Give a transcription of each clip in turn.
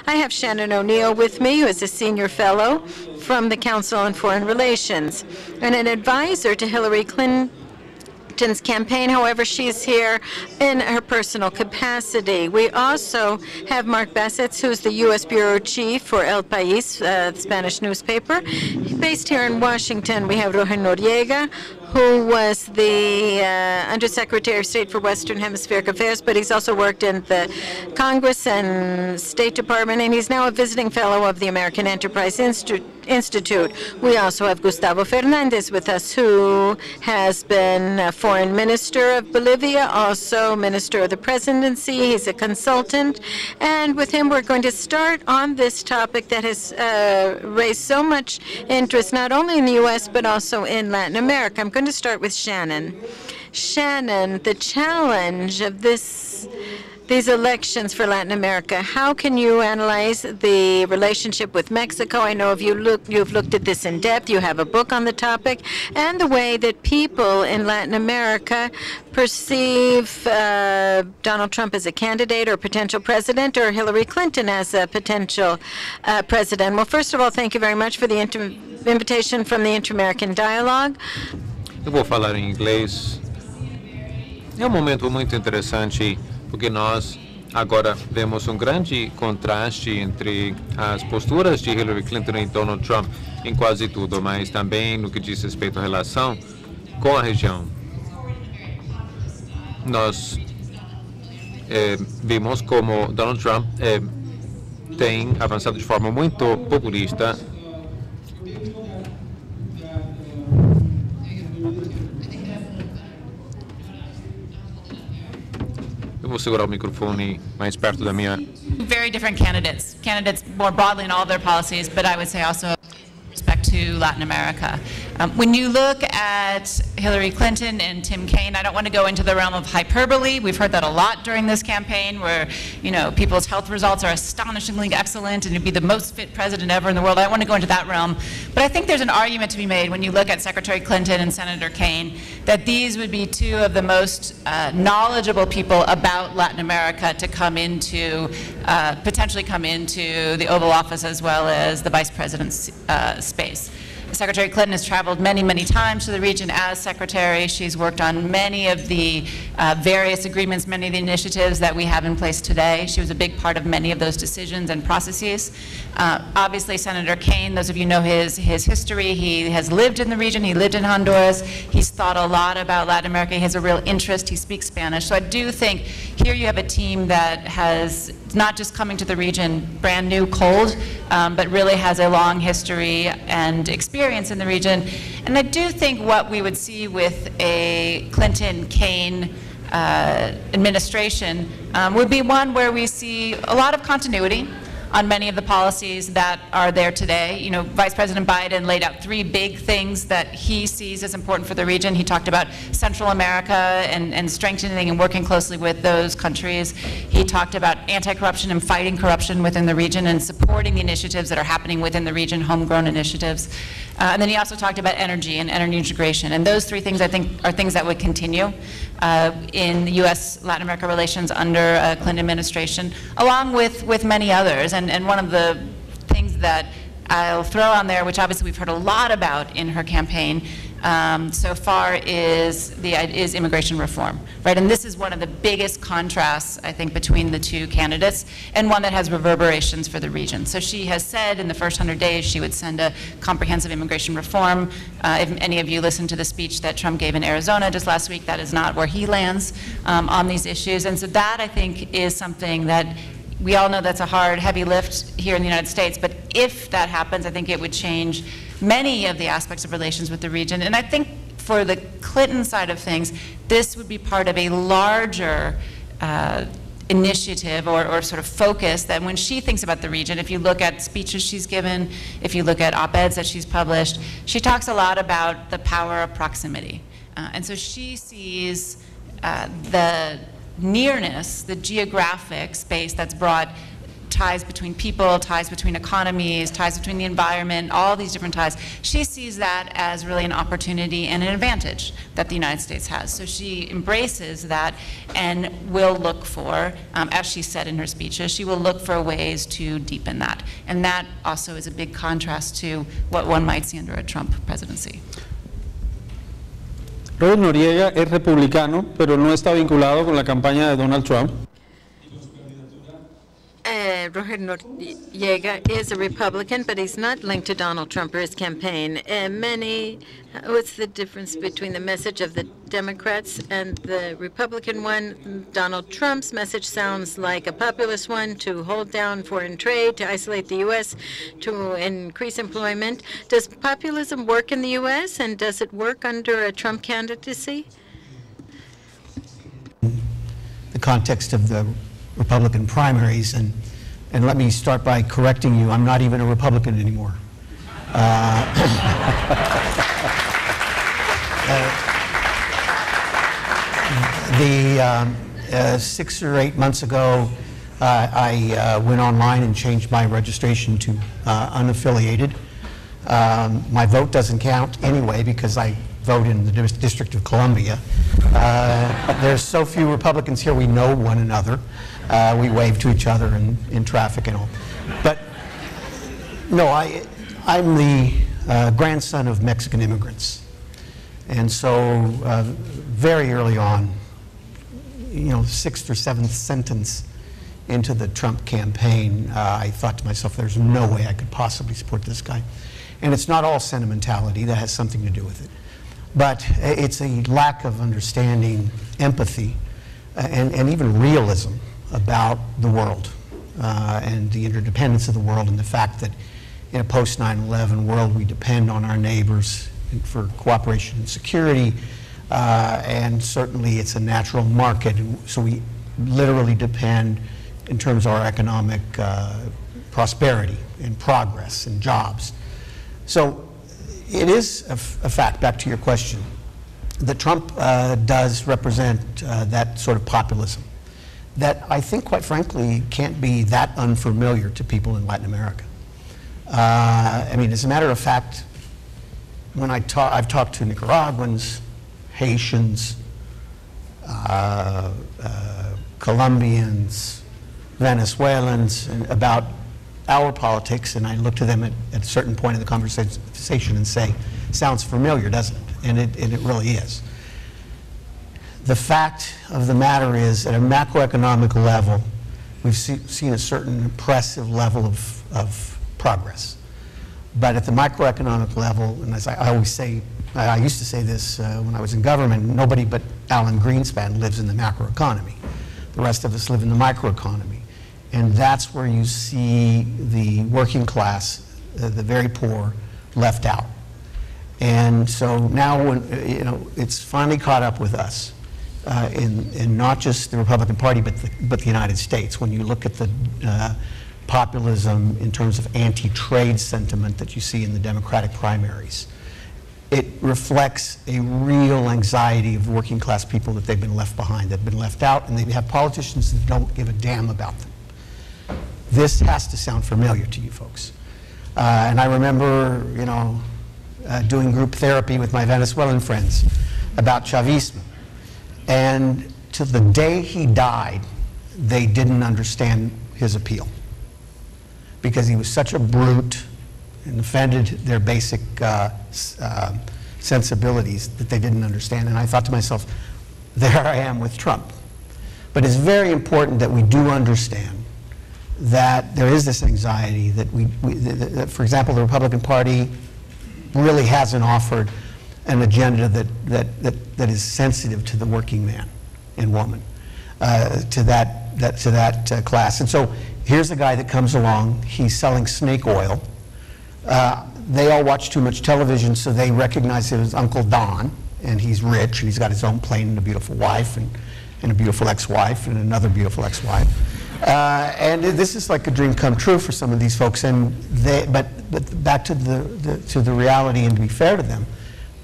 I have Shannon O'Neill with me, who is a senior fellow from the Council on Foreign Relations and an advisor to Hillary Clinton's campaign. However, she's here in her personal capacity. We also have Mark Bassett, who's the U.S. Bureau Chief for El País, the Spanish newspaper. Based here in Washington, we have Roger Noriega, who was the Undersecretary of State for Western Hemispheric Affairs, but he's also worked in the Congress and State Department, and he's now a visiting fellow of the American Enterprise Institute. We also have Gustavo Fernandez with us, who has been Foreign Minister of Bolivia, also Minister of the Presidency. He's a consultant, and with him we're going to start on this topic that has raised so much interest, not only in the U.S., but also in Latin America. I'm going to start with Shannon. Shannon, the challenge of these elections for Latin America, how can you analyze the relationship with Mexico? I know you've looked at this in depth. You have a book on the topic, and the way that people in Latin America perceive Donald Trump as a candidate or potential president, or Hillary Clinton as a potential president. Well, first of all, thank you very much for the invitation from the Inter-American Dialogue. Eu vou falar em inglês. É momento muito interessante, porque nós agora vemos grande contraste entre as posturas de Hillary Clinton e Donald Trump em quase tudo, mas também no que diz respeito à relação com a região. Nós vimos como Donald Trump tem avançado de forma muito populista. Eu vou segurar o microfone mais perto da minha. Very different candidates more broadly in all of their policies, but I would say also with respect to Latin America. When you look at Hillary Clinton and Tim Kaine, I don't want to go into the realm of hyperbole. We've heard that a lot during this campaign, where people's health results are astonishingly excellent and you'd be the most fit president ever in the world. I don't want to go into that realm, but I think there's an argument to be made when you look at Secretary Clinton and Senator Kaine that these would be two of the most knowledgeable people about Latin America to come into, potentially come into the Oval Office as well as the vice president's space. Secretary Clinton has traveled many, many times to the region as secretary. She's worked on many of the various agreements, many of the initiatives that we have in place today. She was a big part of many of those decisions and processes. Obviously, Senator Kaine, those of you know his history. He has lived in the region. He lived in Honduras. He's thought a lot about Latin America. He has a real interest. He speaks Spanish. So I do think here you have a team that has not just coming to the region brand new, cold, but really has a long history and experience in the region. And I do think what we would see with a Clinton-Kaine administration would be one where we see a lot of continuity on many of the policies that are there today. Vice President Biden laid out 3 big things that he sees as important for the region. He talked about Central America and strengthening and working closely with those countries. He talked about anti-corruption and fighting corruption within the region and supporting the initiatives that are happening within the region, homegrown initiatives. And then he also talked about energy and energy integration. And those 3 things, I think, are things that would continue in the U.S.-Latin America relations under Clinton administration, along with many others. And one of the things that I'll throw on there, which obviously we've heard a lot about in her campaign so far, is immigration reform, right? And this is one of the biggest contrasts, I think, between the 2 candidates, and one that has reverberations for the region. So she has said in the first 100 days she would send a comprehensive immigration reform. If any of you listened to the speech that Trump gave in Arizona just last week, that is not where he lands on these issues. And so that, I think, is something that we all know that's a hard, heavy lift here in the United States, but if that happens, I think it would change many of the aspects of relations with the region. And I think for the Clinton side of things, this would be part of a larger initiative or sort of focus that when she thinks about the region, if you look at speeches she's given, if you look at op-eds that she's published, she talks a lot about the power of proximity. And so she sees the nearness, the geographic space that's brought ties between people, ties between economies, ties between the environment, all these different ties. She sees that as really an opportunity and an advantage that the United States has. So she embraces that and will look for, as she said in her speeches, she will look for ways to deepen that. And that also is a big contrast to what one might see under a Trump presidency. Robert Noriega es republicano, pero no está vinculado con la campaña de Donald Trump. Roger Noriega is a Republican, but he's not linked to Donald Trump or his campaign. What's the difference between the message of the Democrats and the Republican one? Donald Trump's message sounds like a populist one, to hold down foreign trade, to isolate the U.S., to increase employment. Does populism work in the U.S., and does it work under a Trump candidacy? The context of the Republican primaries, and let me start by correcting you, I'm not even a Republican anymore. The 6 or 8 months ago, I went online and changed my registration to unaffiliated. My vote doesn't count anyway because I vote in the District of Columbia. There's so few Republicans here, we know one another. We wave to each other in traffic and all. But no, I'm the grandson of Mexican immigrants. And so very early on, you know, 6th or 7th sentence into the Trump campaign, I thought to myself, there's no way I could possibly support this guy. And it's not all sentimentality, that has something to do with it. But it's a lack of understanding, empathy, and even realism about the world and the interdependence of the world, and the fact that in a post 9/11 world we depend on our neighbors for cooperation and security, and certainly it's a natural market, and so we literally depend in terms of our economic prosperity and progress and jobs. So it is a fact, back to your question, that Trump does represent that sort of populism that I think, quite frankly, can't be that unfamiliar to people in Latin America. I mean, as a matter of fact, when I've talked to Nicaraguans, Haitians, Colombians, Venezuelans, about our politics, and I look to them at a certain point in the conversation and say, sounds familiar, doesn't it? And it really is. The fact of the matter is, at a macroeconomic level, we've seen a certain impressive level of progress. But at the microeconomic level, and as I always say, I used to say this when I was in government, nobody but Alan Greenspan lives in the macroeconomy. The rest of us live in the microeconomy. And that's where you see the working class, the very poor, left out. And so now, when, you know, it's finally caught up with us in not just the Republican Party, but the United States. When you look at the populism in terms of anti-trade sentiment that you see in the Democratic primaries, it reflects a real anxiety of working class people that they've been left behind, they've been left out, and they have politicians that don't give a damn about them. This has to sound familiar to you folks. And I remember, you know, doing group therapy with my Venezuelan friends about Chavismo. And to the day he died, they didn't understand his appeal, because he was such a brute and offended their basic sensibilities that they didn't understand. And I thought to myself, there I am with Trump. But it's very important that we do understand that there is this anxiety that that, for example, the Republican Party really hasn't offered an agenda that is sensitive to the working man and woman, to that class. And so here's a guy that comes along, he's selling snake oil. They all watch too much television, so they recognize him as Uncle Don, and he's rich, and he's got his own plane and a beautiful wife, and a beautiful ex-wife, and another beautiful ex-wife. And this is like a dream come true for some of these folks. And but back to the reality, and to be fair to them,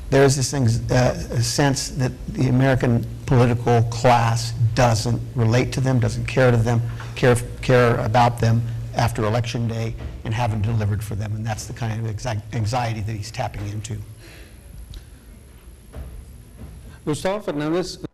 there is this sense that the American political class doesn't relate to them, doesn't care about them after Election Day, and haven't delivered for them. And that's the kind of anxiety that he's tapping into. Gustavo Fernández.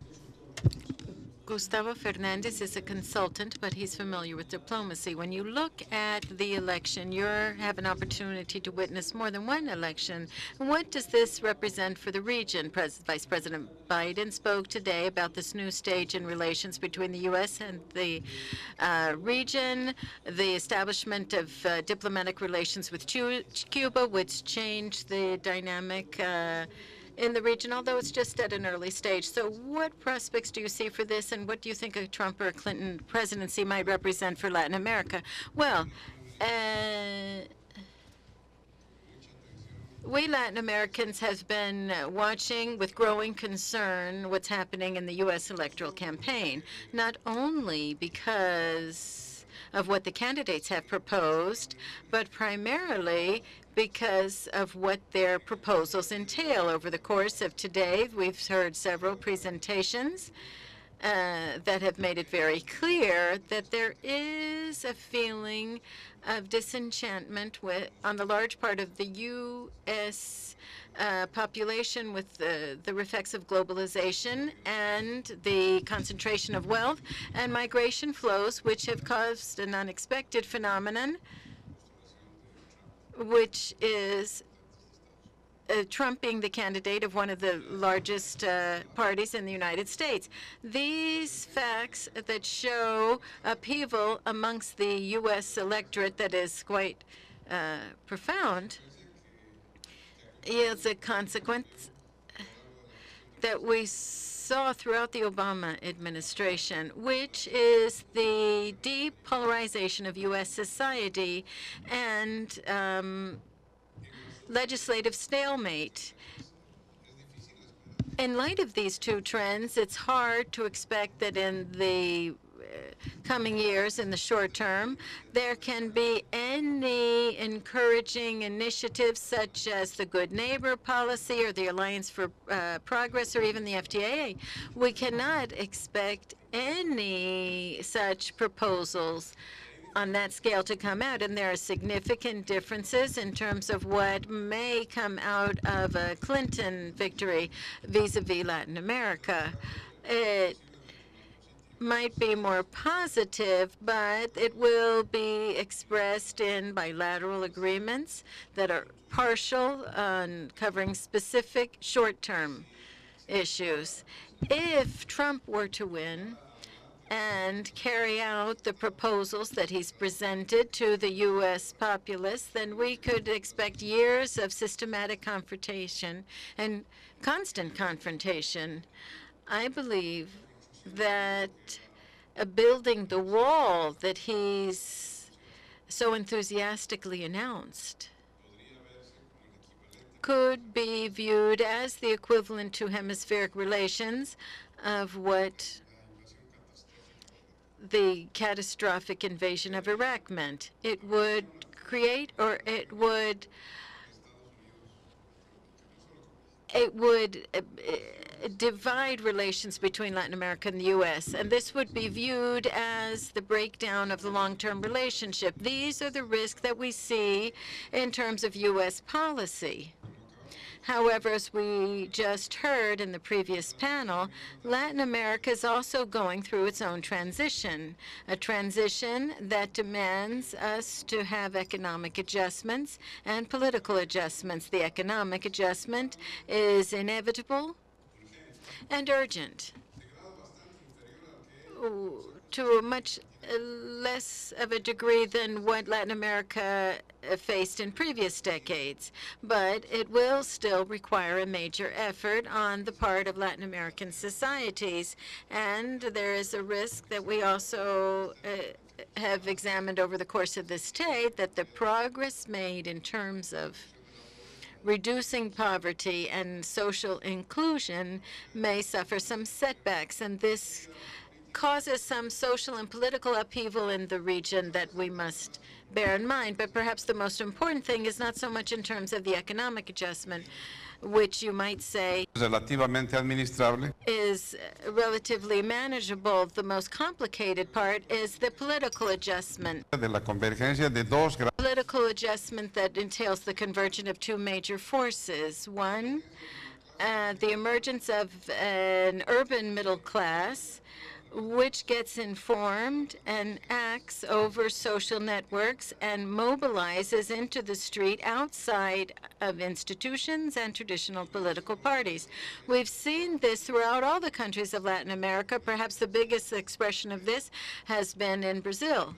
Gustavo Fernandez is a consultant, but he's familiar with diplomacy. When you look at the election, you have an opportunity to witness more than one election. What does this represent for the region? Vice President Biden spoke today about this new stage in relations between the U.S. and the region, the establishment of diplomatic relations with Cuba, which changed the dynamic in the region, although it's just at an early stage. So what prospects do you see for this, and what do you think a Trump or a Clinton presidency might represent for Latin America? Well, we Latin Americans have been watching with growing concern what's happening in the U.S. electoral campaign, not only because of what the candidates have proposed, but primarily because of what their proposals entail. Over the course of today, we've heard several presentations that have made it very clear that there is a feeling of disenchantment on the large part of the U.S. Population with the effects of globalization and the concentration of wealth and migration flows, which have caused an unexpected phenomenon, which is Trump being the candidate of one of the largest parties in the United States. These facts that show upheaval amongst the U.S. electorate that is quite profound is a consequence that we saw throughout the Obama administration, which is the deep polarization of U.S. society and legislative stalemate. In light of these two trends, it's hard to expect that in the coming years, in the short term, there can be any encouraging initiatives such as the Good Neighbor policy or the Alliance for Progress or even the FTA. We cannot expect any such proposals on that scale to come out, and there are significant differences in terms of what may come out of a Clinton victory vis-a-vis Latin America. It might be more positive, but it will be expressed in bilateral agreements that are partial on covering specific short-term issues. If Trump were to win and carry out the proposals that he's presented to the U.S. populace, then we could expect years of systematic confrontation and constant confrontation. I believe that building the wall that he's so enthusiastically announced could be viewed as the equivalent to hemispheric relations of what the catastrophic invasion of Iraq meant. It would create, or it would divide relations between Latin America and the U.S., and this would be viewed as the breakdown of the long-term relationship. These are the risks that we see in terms of U.S. policy. However, as we just heard in the previous panel, Latin America is also going through its own transition, a transition that demands us to have economic adjustments and political adjustments. The economic adjustment is inevitable and urgent to a much less of a degree than what Latin America faced in previous decades, but it will still require a major effort on the part of Latin American societies, and there is a risk that we also have examined over the course of this day, that the progress made in terms of reducing poverty and social inclusion may suffer some setbacks, and this causes some social and political upheaval in the region that we must bear in mind. But perhaps the most important thing is not so much in terms of the economic adjustment, which you might say relativamente administrable. is relatively manageable. The most complicated part is the political adjustment. De la convergencia de dos Political adjustment that entails the convergence of two major forces. One, the emergence of an urban middle class, which gets informed and acts over social networks and mobilizes into the street outside of institutions and traditional political parties. We've seen this throughout all the countries of Latin America. Perhaps the biggest expression of this has been in Brazil.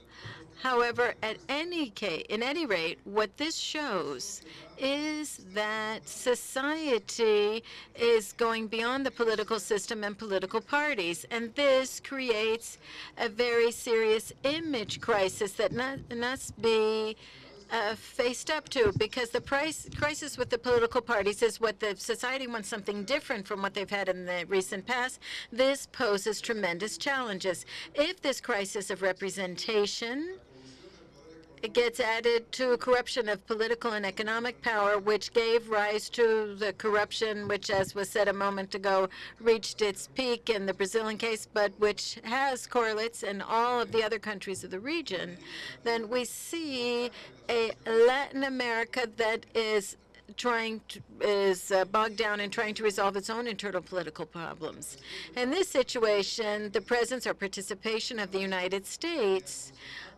However, in any rate, what this shows is that society is going beyond the political system and political parties, and this creates a very serious image crisis that must be faced up to, because the crisis with the political parties is what the society wants something different from what they've had in the recent past. This poses tremendous challenges. If this crisis of representation gets added to corruption of political and economic power, which gave rise to the corruption which, as was said a moment ago, reached its peak in the Brazilian case, but which has correlates in all of the other countries of the region, then we see a Latin America that is bogged down in trying to resolve its own internal political problems. In this situation, the presence or participation of the United States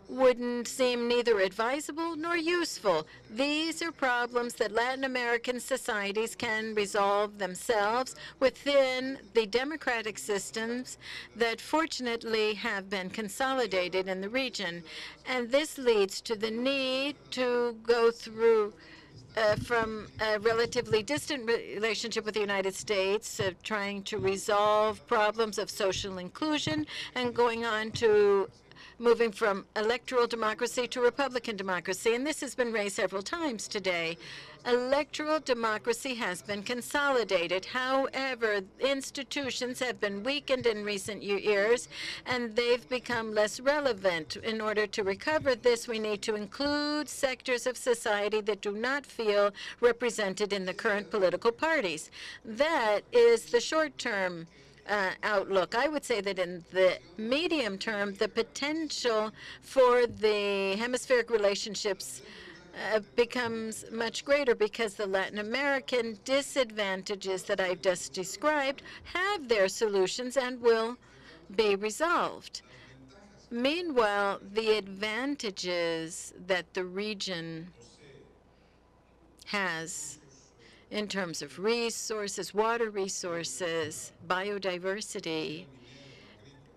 wouldn't seem neither advisable nor useful. These are problems that Latin American societies can resolve themselves within the democratic systems that fortunately have been consolidated in the region. And this leads to the need to go through from a relatively distant relationship with the United States, trying to resolve problems of social inclusion, and going on to moving from electoral democracy to Republican democracy. And this has been raised several times today. Electoral democracy has been consolidated. However, institutions have been weakened in recent years, and they've become less relevant. In order to recover this, we need to include sectors of society that do not feel represented in the current political parties. That is the short-term outlook. I would say that in the medium term, the potential for the hemispheric relationships becomes much greater, because the Latin American disadvantages that I've just described have their solutions and will be resolved. Meanwhile, the advantages that the region has in terms of resources, water resources, biodiversity,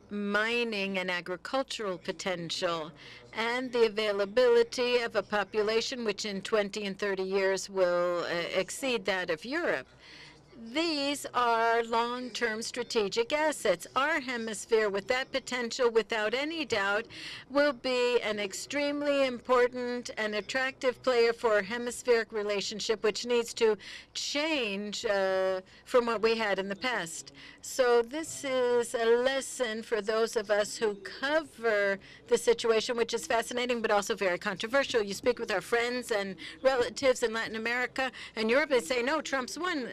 mining and agricultural potential, and the availability of a population which in 20 and 30 years will exceed that of Europe. These are long-term strategic assets. Our hemisphere, with that potential, without any doubt, will be an extremely important and attractive player for a hemispheric relationship, which needs to change from what we had in the past. So this is a lesson for those of us who cover the situation, which is fascinating but also very controversial. You speak with our friends and relatives in Latin America and Europe, they say, no, Trump's won.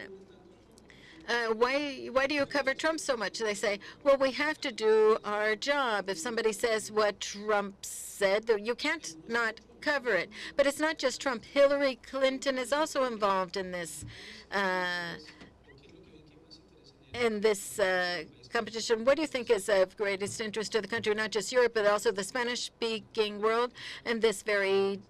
Why do you cover Trump so much? They say, well, we have to do our job. If somebody says what Trump said, you can't not cover it. But it's not just Trump. Hillary Clinton is also involved in this competition. What do you think is of greatest interest to the country, not just Europe, but also the Spanish-speaking world, and this very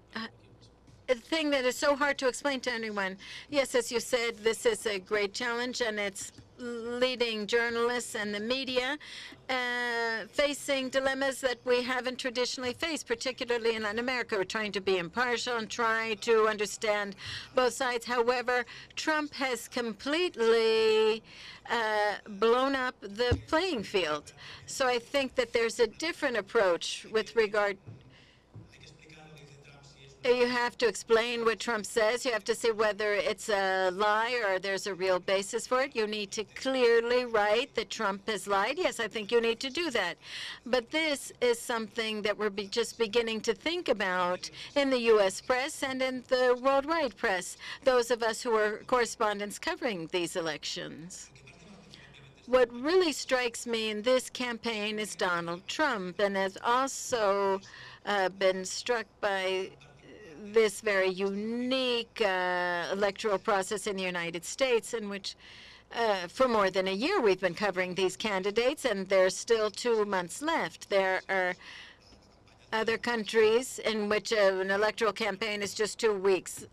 thing that is so hard to explain to anyone? Yes, as you said, this is a great challenge, and it's leading journalists and the media facing dilemmas that we haven't traditionally faced, particularly in Latin America. We're trying to be impartial and try to understand both sides. However, Trump has completely blown up the playing field. So I think that there's a different approach with regard You have to explain what Trump says. You have to say whether it's a lie or there's a real basis for it. You need to clearly write that Trump has lied. Yes, I think you need to do that. But this is something that we're just beginning to think about in the U.S. press and in the worldwide press, those of us who are correspondents covering these elections. What really strikes me in this campaign is Donald Trump, and has also been struck by this very unique electoral process in the United States, in which for more than a year we've been covering these candidates, and there's still 2 months left. There are other countries in which an electoral campaign is just 2 weeks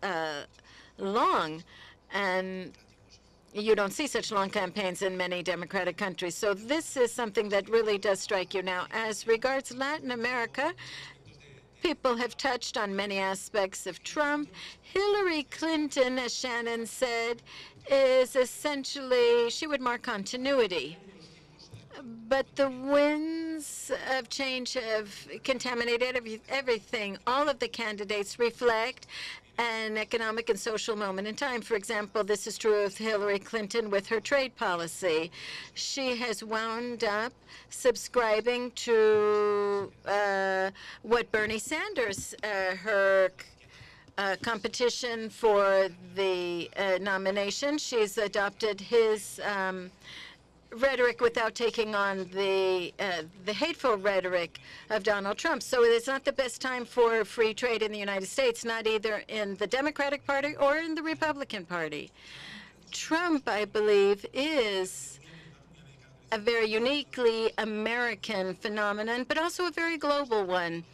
long, and you don't see such long campaigns in many democratic countries. So this is something that really does strike you. Now, as regards Latin America, people have touched on many aspects of Trump. Hillary Clinton, as Shannon said, is essentially, she would mark continuity. But the winds of change have contaminated everything. All of the candidates reflect an economic and social moment in time. For example, this is true of Hillary Clinton with her trade policy. She has wound up subscribing to what Bernie Sanders, her competition for the nomination. She's adopted his rhetoric without taking on the hateful rhetoric of Donald Trump. So it's not the best time for free trade in the United States, not either in the Democratic Party or in the Republican Party. Trump, I believe, is a very uniquely American phenomenon, but also a very global one.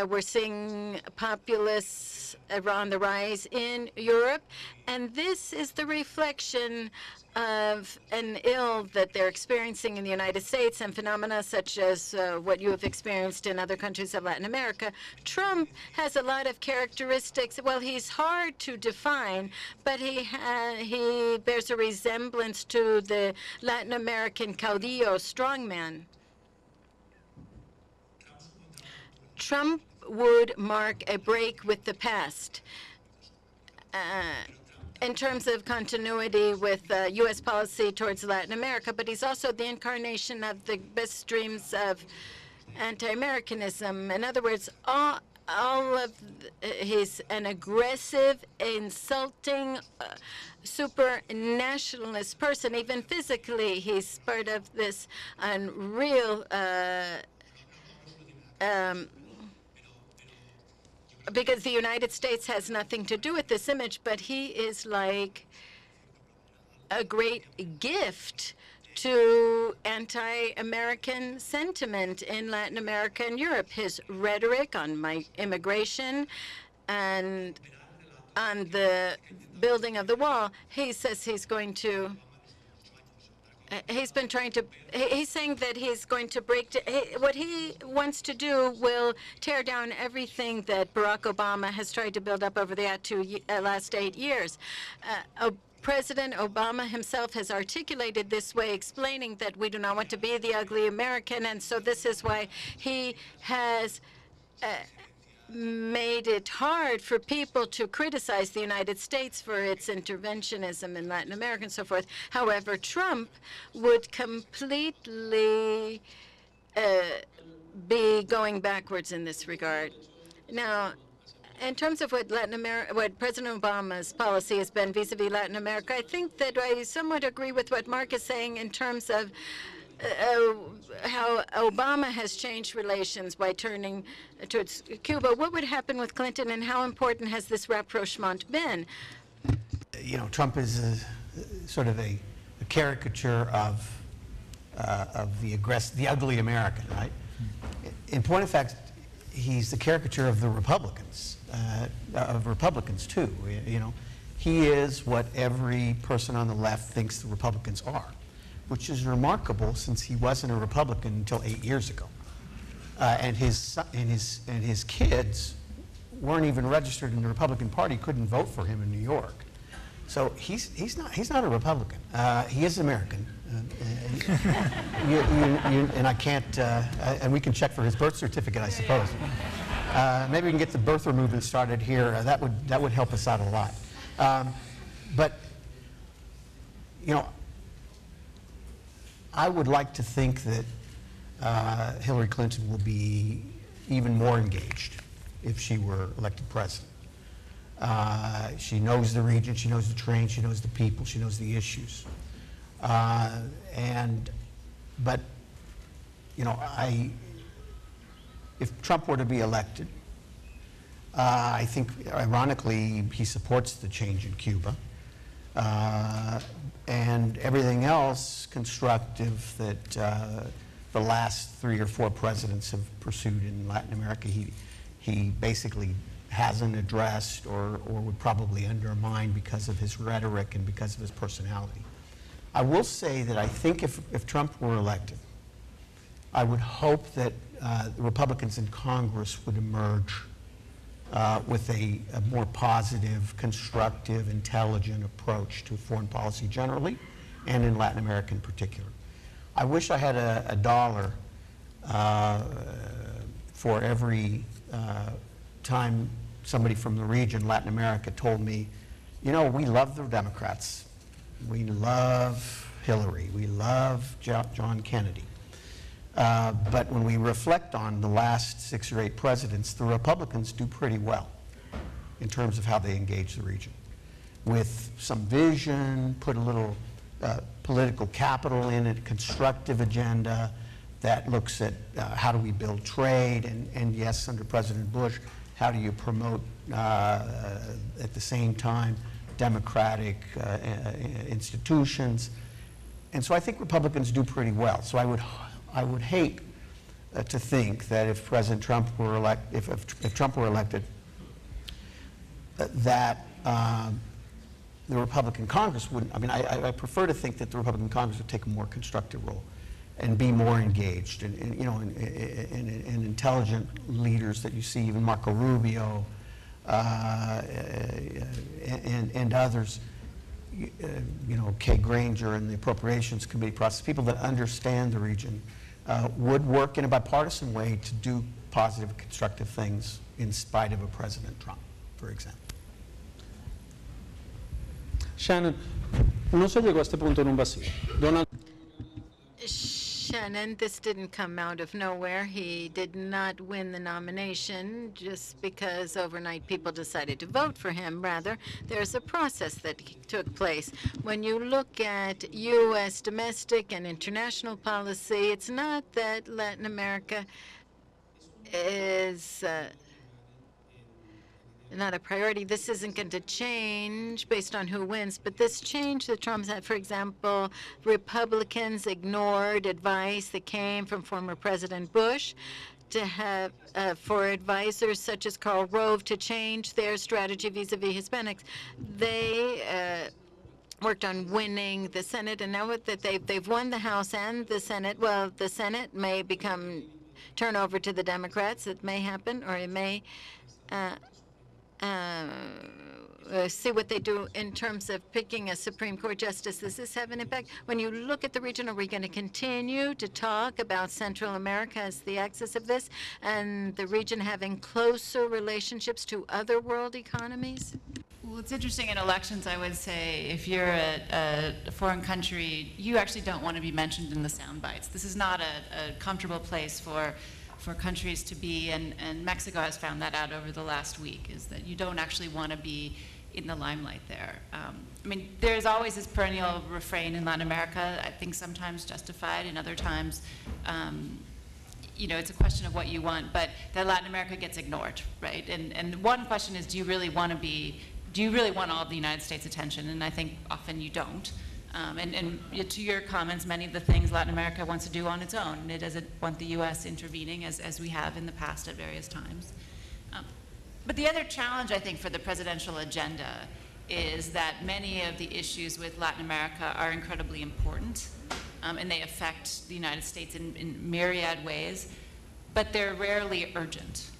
We're seeing populists on the rise in Europe, and this is the reflection of an ill that they're experiencing in the United States and phenomena such as what you have experienced in other countries of Latin America. Trump has a lot of characteristics. Well, he's hard to define, but he bears a resemblance to the Latin American caudillo, strongman. Trump would mark a break with the past in terms of continuity with U.S. policy towards Latin America, but he's also the incarnation of the best streams of anti-Americanism. In other words, he's an aggressive, insulting, super nationalist person. Even physically, he's part of this unreal because the United States has nothing to do with this image, but he is like a great gift to anti-American sentiment in Latin America and Europe. His rhetoric on immigration and on the building of the wall, he says he's going to he's saying that he's going to what he wants to do will tear down everything that Barack Obama has tried to build up over the last 8 years. President Obama himself has articulated this way, explaining that we do not want to be the ugly American, and so this is why he has made it hard for people to criticize the United States for its interventionism in Latin America and so forth. However, Trump would completely be going backwards in this regard. Now, in terms of what President Obama's policy has been vis-a-vis Latin America, I think that I somewhat agree with what Mark is saying in terms of how Obama has changed relations by turning towards Cuba. What would happen with Clinton, and how important has this rapprochement been? You know, Trump is sort of a caricature of the ugly American, right? In point of fact, he's the caricature of the Republicans, too. You know, he is what every person on the left thinks the Republicans are, which is remarkable since he wasn't a Republican until 8 years ago, and his kids weren't even registered in the Republican Party, couldn't vote for him in New York. So he's not a Republican. He is American, and I can't. And we can check for his birth certificate, I suppose. Maybe we can get the birther movement started here. That would help us out a lot. But, you know, I would like to think that Hillary Clinton will be even more engaged if she were elected president. She knows the region, she knows the terrain, she knows the people, she knows the issues. But, you know, if Trump were to be elected, I think, ironically, he supports the change in Cuba. And everything else constructive that the last 3 or 4 presidents have pursued in Latin America, he basically hasn't addressed or would probably undermine because of his rhetoric and because of his personality. I will say that I think if Trump were elected, I would hope that the Republicans in Congress would emerge with a more positive, constructive, intelligent approach to foreign policy generally, and in Latin America in particular. I wish I had a dollar for every time somebody from the region, Latin America, told me, you know, we love the Democrats. We love Hillary. We love John Kennedy. But when we reflect on the last 6 or 8 presidents, the Republicans do pretty well in terms of how they engage the region. With some vision, put a little political capital in it, constructive agenda that looks at how do we build trade, and yes, under President Bush, how do you promote at the same time democratic institutions. And so I think Republicans do pretty well. So I would hate to think that if President Trump were elected, if Trump were elected, that the Republican Congress wouldn't. I mean, I prefer to think that the Republican Congress would take a more constructive role and be more engaged, and you know, and intelligent leaders that you see, even Marco Rubio and others. You know, Kay Granger and the Appropriations Committee process, people that understand the region, would work in a bipartisan way to do positive, constructive things in spite of a President Trump, for example. Shannon, no se llegó a este punto en un vacío. Shannon, this didn't come out of nowhere. He did not win the nomination just because overnight people decided to vote for him. Rather, there's a process that took place. When you look at U.S. domestic and international policy, it's not that Latin America is not a priority. This isn't going to change based on who wins, but this change that Trump's had, for example, Republicans ignored advice that came from former President Bush to have for advisors such as Karl Rove to change their strategy vis-a-vis Hispanics. They worked on winning the Senate, and now that they've won the House and the Senate, well, the Senate may turn over to the Democrats. It may happen, or it may see what they do in terms of picking a Supreme Court justice. Does this have an impact? When you look at the region, are we going to continue to talk about Central America as the axis of this, and the region having closer relationships to other world economies? Well, it's interesting in elections, I would say, if you're a foreign country, you actually don't want to be mentioned in the sound bites. This is not a comfortable place for countries to be, and Mexico has found that out over the last week, is that you don't actually want to be in the limelight there. I mean, there's always this perennial refrain in Latin America, I think sometimes justified, and other times, you know, it's a question of what you want, but that Latin America gets ignored, right? And one question is, do you really want all of the United States attention? And I think often you don't. And to your comments, many of the things Latin America wants to do on its own, and it doesn't want the U.S. intervening as we have in the past at various times. But the other challenge, I think, for the presidential agenda is that many of the issues with Latin America are incredibly important, and they affect the United States in myriad ways, but they're rarely urgent.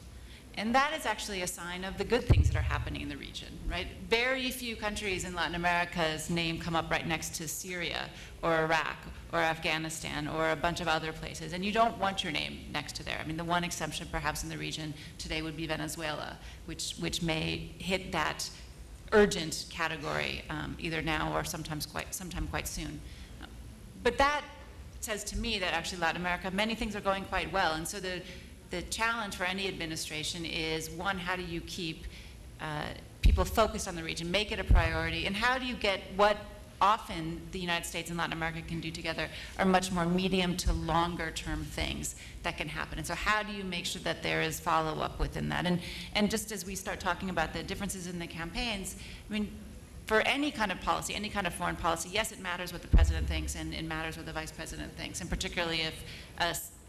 And that is actually a sign of the good things that are happening in the region, right? Very few countries in Latin America's name come up right next to Syria or Iraq or Afghanistan or a bunch of other places. And you don't want your name next to there. I mean, the one exception perhaps in the region today would be Venezuela, which may hit that urgent category either now or sometime quite soon. But that says to me that actually Latin America, many things are going quite well. And so the challenge for any administration is, one, how do you keep people focused on the region, make it a priority, and how do you get what often the United States and Latin America can do together are much more medium to longer term things that can happen. And so how do you make sure that there is follow-up within that? And just as we start talking about the differences in the campaigns, I mean, for any kind of policy, any kind of foreign policy, yes, it matters what the president thinks and it matters what the vice president thinks, and particularly if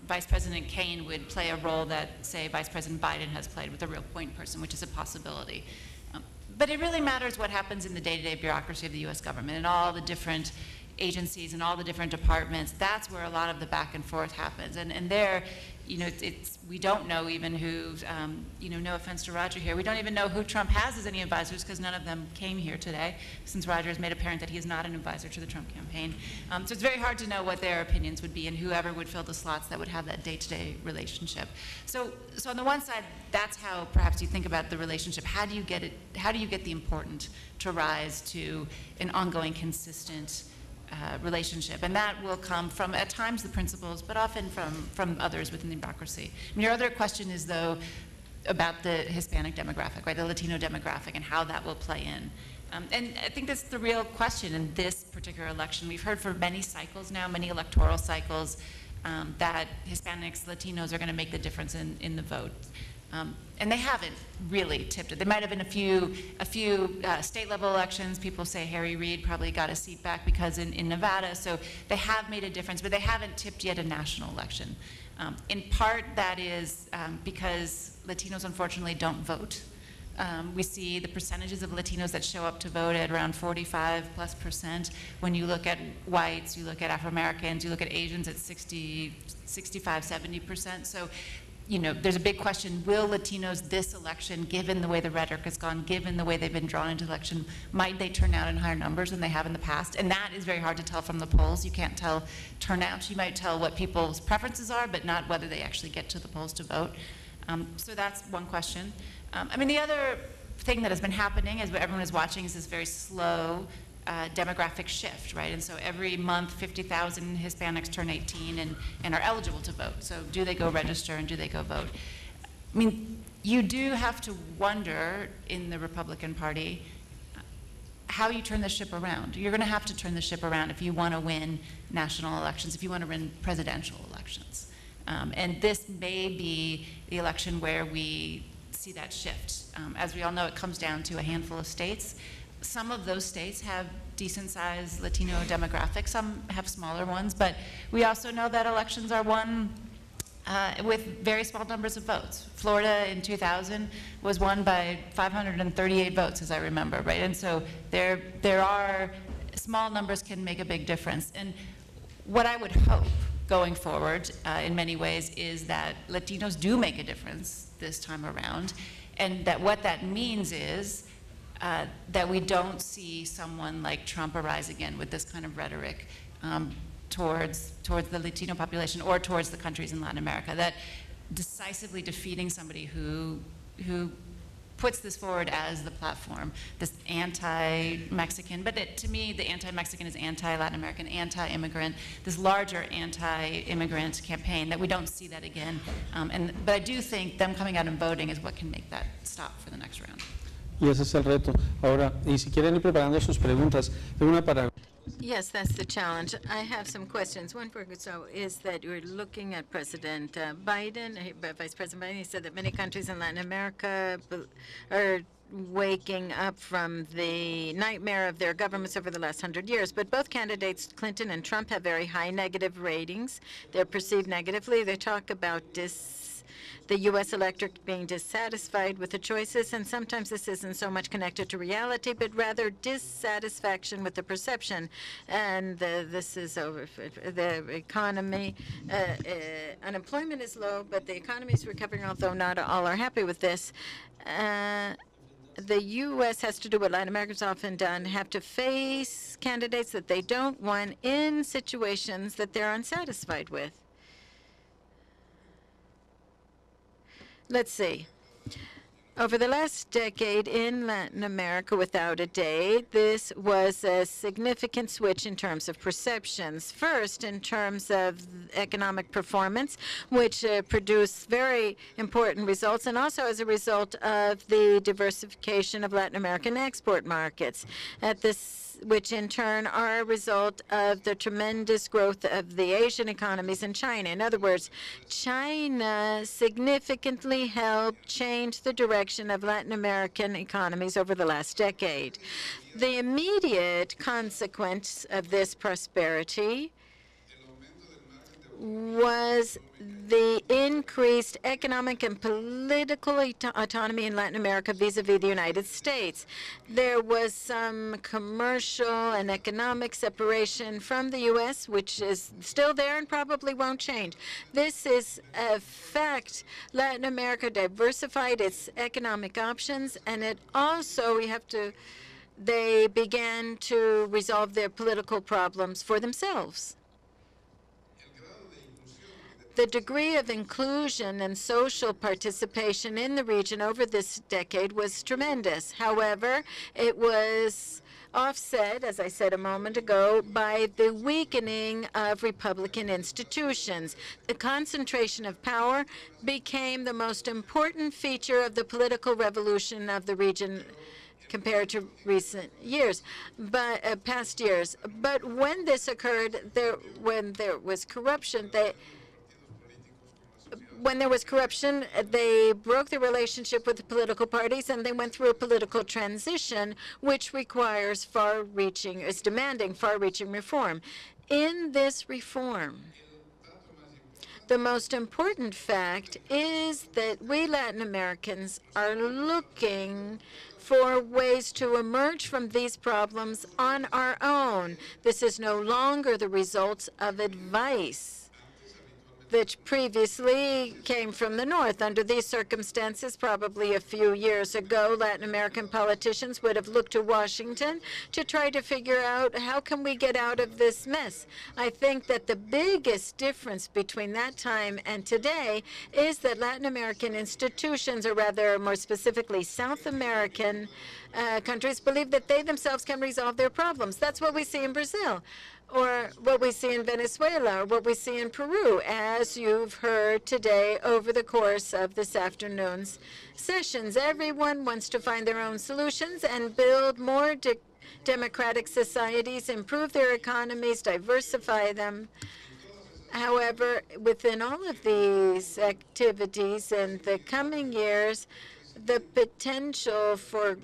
Vice President Kaine would play a role that, say, Vice President Biden has played with a real point person, which is a possibility. But it really matters what happens in the day-to-day bureaucracy of the U.S. government and all the different agencies and all the different departments. That's where a lot of the back and forth happens. And there, you know, we don't know even who, you know, no offense to Roger here, we don't even know who Trump has as any advisors because none of them came here today, since Roger has made apparent that he is not an advisor to the Trump campaign. So it's very hard to know what their opinions would be and whoever would fill the slots that would have that day-to-day relationship. So on the one side, that's how perhaps you think about the relationship. How do you get it? How do you get the important to rise to an ongoing, consistent relationship? And that will come from, at times, the principals, but often from others within the bureaucracy. And your other question is, though, about the Hispanic demographic, right, the Latino demographic, and how that will play in. And I think that's the real question in this particular election. We've heard for many cycles now, many electoral cycles, that Hispanics, Latinos are going to make the difference in the vote. And they haven't really tipped it. There might have been a few state-level elections. People say Harry Reid probably got a seat back because in Nevada, so they have made a difference, but they haven't tipped yet a national election. In part, that is because Latinos, unfortunately, don't vote. We see the percentages of Latinos that show up to vote at around 45+%. When you look at whites, you look at Afro-Americans, you look at Asians at 60, 65, 70%. So, you know, there's a big question, will Latinos this election, given the way the rhetoric has gone, given the way they've been drawn into the election, might they turn out in higher numbers than they have in the past? And that is very hard to tell from the polls. You can't tell turnout. You might tell what people's preferences are, but not whether they actually get to the polls to vote. So that's one question. I mean, the other thing that has been happening, as everyone is watching, is this very slow demographic shift, right? And so every month, 50,000 Hispanics turn 18 and are eligible to vote. So do they go register and do they go vote? I mean, you do have to wonder in the Republican Party how you turn the ship around. You're going to have to turn the ship around if you want to win national elections, if you want to win presidential elections. And this may be the election where we see that shift. As we all know, it comes down to a handful of states. Some of those states have decent-sized Latino demographics. Some have smaller ones, but we also know that elections are won with very small numbers of votes. Florida in 2000 was won by 538 votes, as I remember, right? And so there are, small numbers can make a big difference. And what I would hope going forward in many ways is that Latinos do make a difference this time around, and that what that means is that we don't see someone like Trump arise again with this kind of rhetoric towards the Latino population or towards the countries in Latin America, that decisively defeating somebody who puts this forward as the platform, this anti-Mexican, but to me, the anti-Mexican is anti-Latin American, anti-immigrant, this larger anti-immigrant campaign, that we don't see that again. But I do think them coming out and voting is what can make that stop for the next round. Y ese es el reto. Ahora, y si quieren ir preparando sus preguntas, tengo una para... Yes, that's the challenge. I have some questions. One for Gustavo is that we're looking at President Biden, Vice President Biden. He said that many countries in Latin America are waking up from the nightmare of their governments over the last 100 years. But both candidates, Clinton and Trump, have very high negative ratings. They're perceived negatively. They talk about the U.S. electorate being dissatisfied with the choices, and sometimes this isn't so much connected to reality, but rather dissatisfaction with the perception. And this is over the economy. Unemployment is low, but the economy is recovering, although not all are happy with this. The U.S. has to do what Latin Americans often done, have to face candidates that they don't want in situations that they're unsatisfied with. Let's see. Over the last decade in Latin America, without a doubt, this was a significant switch in terms of perceptions. First, in terms of economic performance, which produced very important results, and also as a result of the diversification of Latin American export markets, which in turn are a result of the tremendous growth of the Asian economies in China. In other words, China significantly helped change the direction of Latin American economies over the last decade. The immediate consequence of this prosperity was the increased economic and political autonomy in Latin America vis-a-vis the United States. There was some commercial and economic separation from the U.S., which is still there and probably won't change. This is a fact. Latin America diversified its economic options, and it also, they began to resolve their political problems for themselves. The degree of inclusion and social participation in the region over this decade was tremendous. However, it was offset, as I said a moment ago, by the weakening of Republican institutions. The concentration of power became the most important feature of the political revolution of the region compared to recent years, past years. But when this occurred, when there was corruption, they broke the relationship with the political parties, and they went through a political transition, which is demanding far-reaching reform. In this reform, the most important fact is that we Latin Americans are looking for ways to emerge from these problems on our own. This is no longer the results of advice that previously came from the North. Under these circumstances, probably a few years ago, Latin American politicians would have looked to Washington to try to figure out how can we get out of this mess. I think that the biggest difference between that time and today is that Latin American institutions, or rather more specifically South American countries, believe that they themselves can resolve their problems. That's what we see in Brazil, or what we see in Venezuela, or what we see in Peru, as you've heard today over the course of this afternoon's sessions. Everyone wants to find their own solutions and build more democratic societies, improve their economies, diversify them. However, within all of these activities in the coming years, the potential for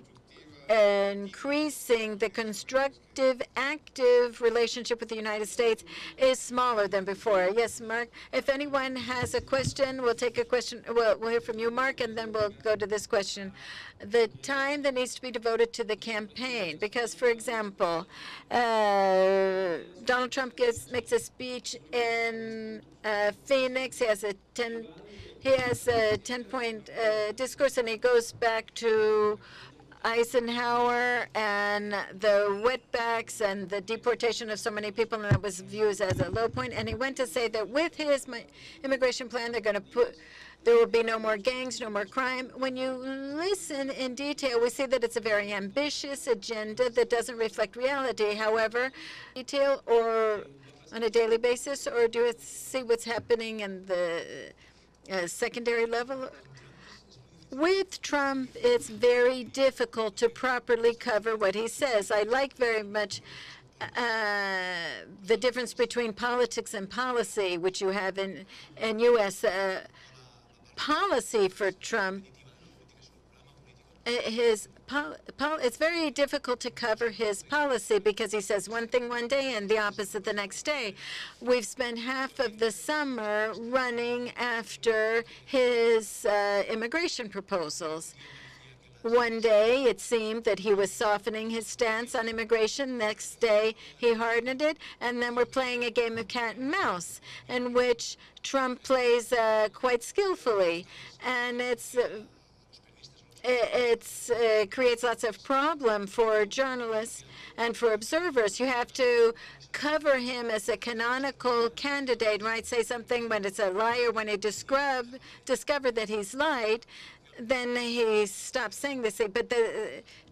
increasing the constructive, active relationship with the United States is smaller than before. Yes, Mark, if anyone has a question, we'll take a question. We'll hear from you, Mark, and then we'll go to this question. The time that needs to be devoted to the campaign, because, for example, Donald Trump makes a speech in Phoenix. He has a 10-point discourse, and he goes back to Eisenhower and the wetbacks and the deportation of so many people, and that was viewed as a low point. And he went to say that with his immigration plan, there will be no more gangs, no more crime. When you listen in detail, we see that it's a very ambitious agenda that doesn't reflect reality. However, detail or on a daily basis, or do you see what's happening in the secondary level? With Trump, it's very difficult to properly cover what he says. I like very much the difference between politics and policy, which you have in U.S. Policy for Trump it's very difficult to cover his policy because he says one thing one day and the opposite the next day. We've spent half of the summer running after his immigration proposals. One day it seemed that he was softening his stance on immigration. Next day he hardened it. And then we're playing a game of cat and mouse in which Trump plays quite skillfully. And it creates lots of problem for journalists and for observers. You have to cover him as a canonical candidate, might say something when it's a liar, when he discovered that he's lied, then he stops saying this. But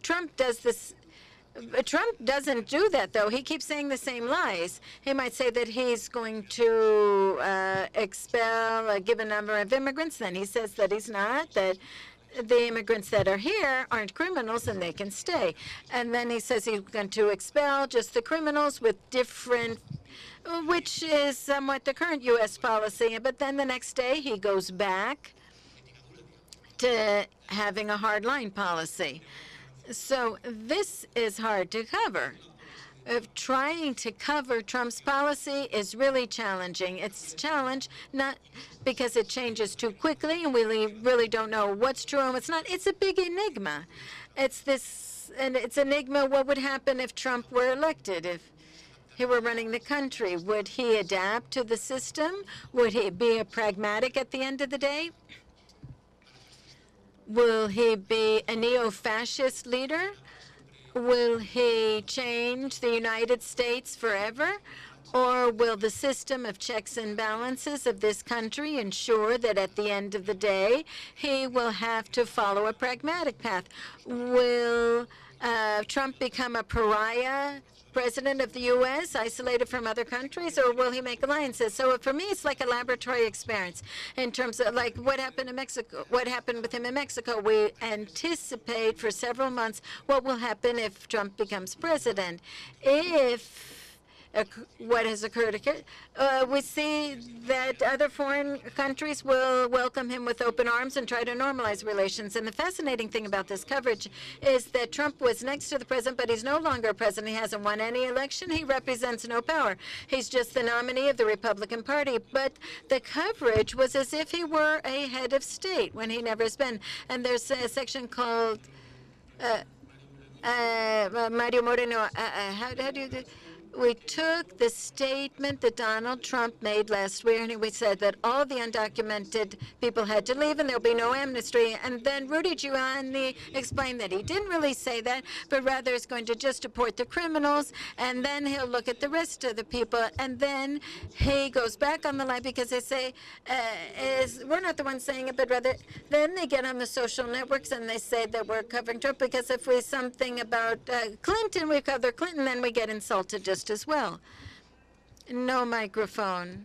Trump does this. Trump doesn't do that, though. He keeps saying the same lies. He might say that he's going to expel a given number of immigrants. Then he says that he's not, that the immigrants that are here aren't criminals and they can stay. And then he says he's going to expel just the criminals with different, which is somewhat the current U.S. policy. But then the next day he goes back to having a hardline policy. So this is hard to cover. Trying to cover Trump's policy is really challenging. It's a challenge not because it changes too quickly and we really don't know what's true and what's not. It's a big enigma. It's enigma what would happen if Trump were elected, if he were running the country. Would he adapt to the system? Would he be a pragmatic at the end of the day? Will he be a neo-fascist leader? Will he change the United States forever? Or will the system of checks and balances of this country ensure that at the end of the day, he will have to follow a pragmatic path? Will Trump become a pariah president of the U.S., isolated from other countries, or will he make alliances? So for me, it's like a laboratory experience in terms of like what happened in Mexico, what happened with him in Mexico. We anticipate for several months what will happen if Trump becomes president. If what has occurred, we see that other foreign countries will welcome him with open arms and try to normalize relations. And the fascinating thing about this coverage is that Trump was next to the president, but he's no longer president. He hasn't won any election. He represents no power. He's just the nominee of the Republican Party. But the coverage was as if he were a head of state when he never has been. And there's a section called Mario Moreno. How do you do? We took the statement that Donald Trump made last week, and we said that all the undocumented people had to leave and there'll be no amnesty. And then Rudy Giuliani explained that he didn't really say that, but rather is going to just deport the criminals, and then he'll look at the rest of the people. And then he goes back on the line because they say, we're not the ones saying it, but rather then they get on the social networks and they say that we're covering Trump because if we something about Clinton, we cover Clinton, then we get insulted just as well. No microphone.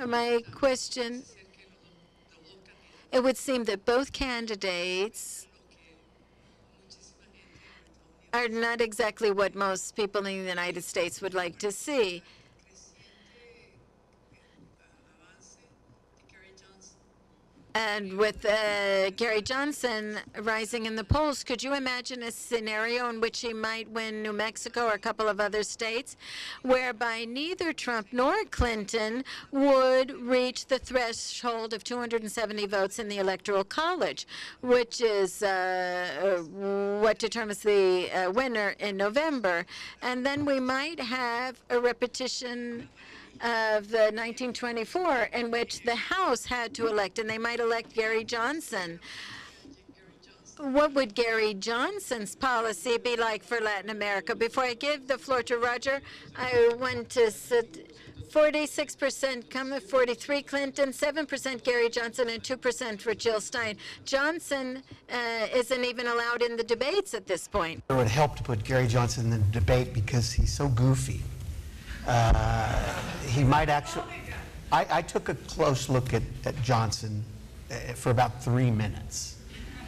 My question, it would seem that both candidates are not exactly what most people in the United States would like to see. And with Gary Johnson rising in the polls, could you imagine a scenario in which he might win New Mexico or a couple of other states, whereby neither Trump nor Clinton would reach the threshold of 270 votes in the Electoral College, which is what determines the winner in November? And then we might have a repetition of the 1924 in which the House had to elect, and they might elect Gary Johnson. What would Gary Johnson's policy be like for Latin America? Before I give the floor to Roger, I want to sit 46% come, 43 Clinton, 7% Gary Johnson, and 2% for Jill Stein. Johnson isn't even allowed in the debates at this point. It would help to put Gary Johnson in the debate because he's so goofy. He might actually, I took a close look at Johnson for about 3 minutes.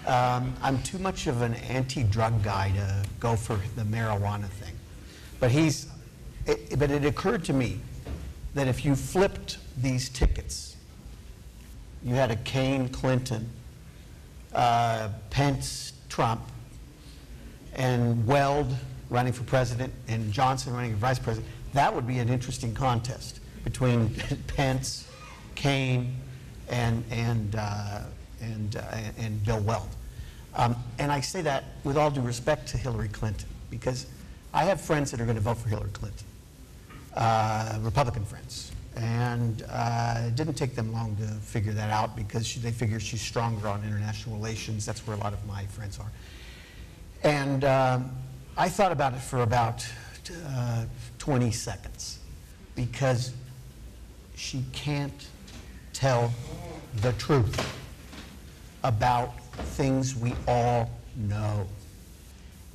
I'm too much of an anti-drug guy to go for the marijuana thing. But it occurred to me that if you flipped these tickets, you had a Kane, Clinton, Pence, Trump, and Weld running for president and Johnson running for vice president, that would be an interesting contest between Pence, Kane, and Bill Weld. And I say that with all due respect to Hillary Clinton, because I have friends that are going to vote for Hillary Clinton, Republican friends. And it didn't take them long to figure that out, because they figure she's stronger on international relations. That's where a lot of my friends are. And I thought about it for about 20 seconds, because she can't tell the truth about things we all know.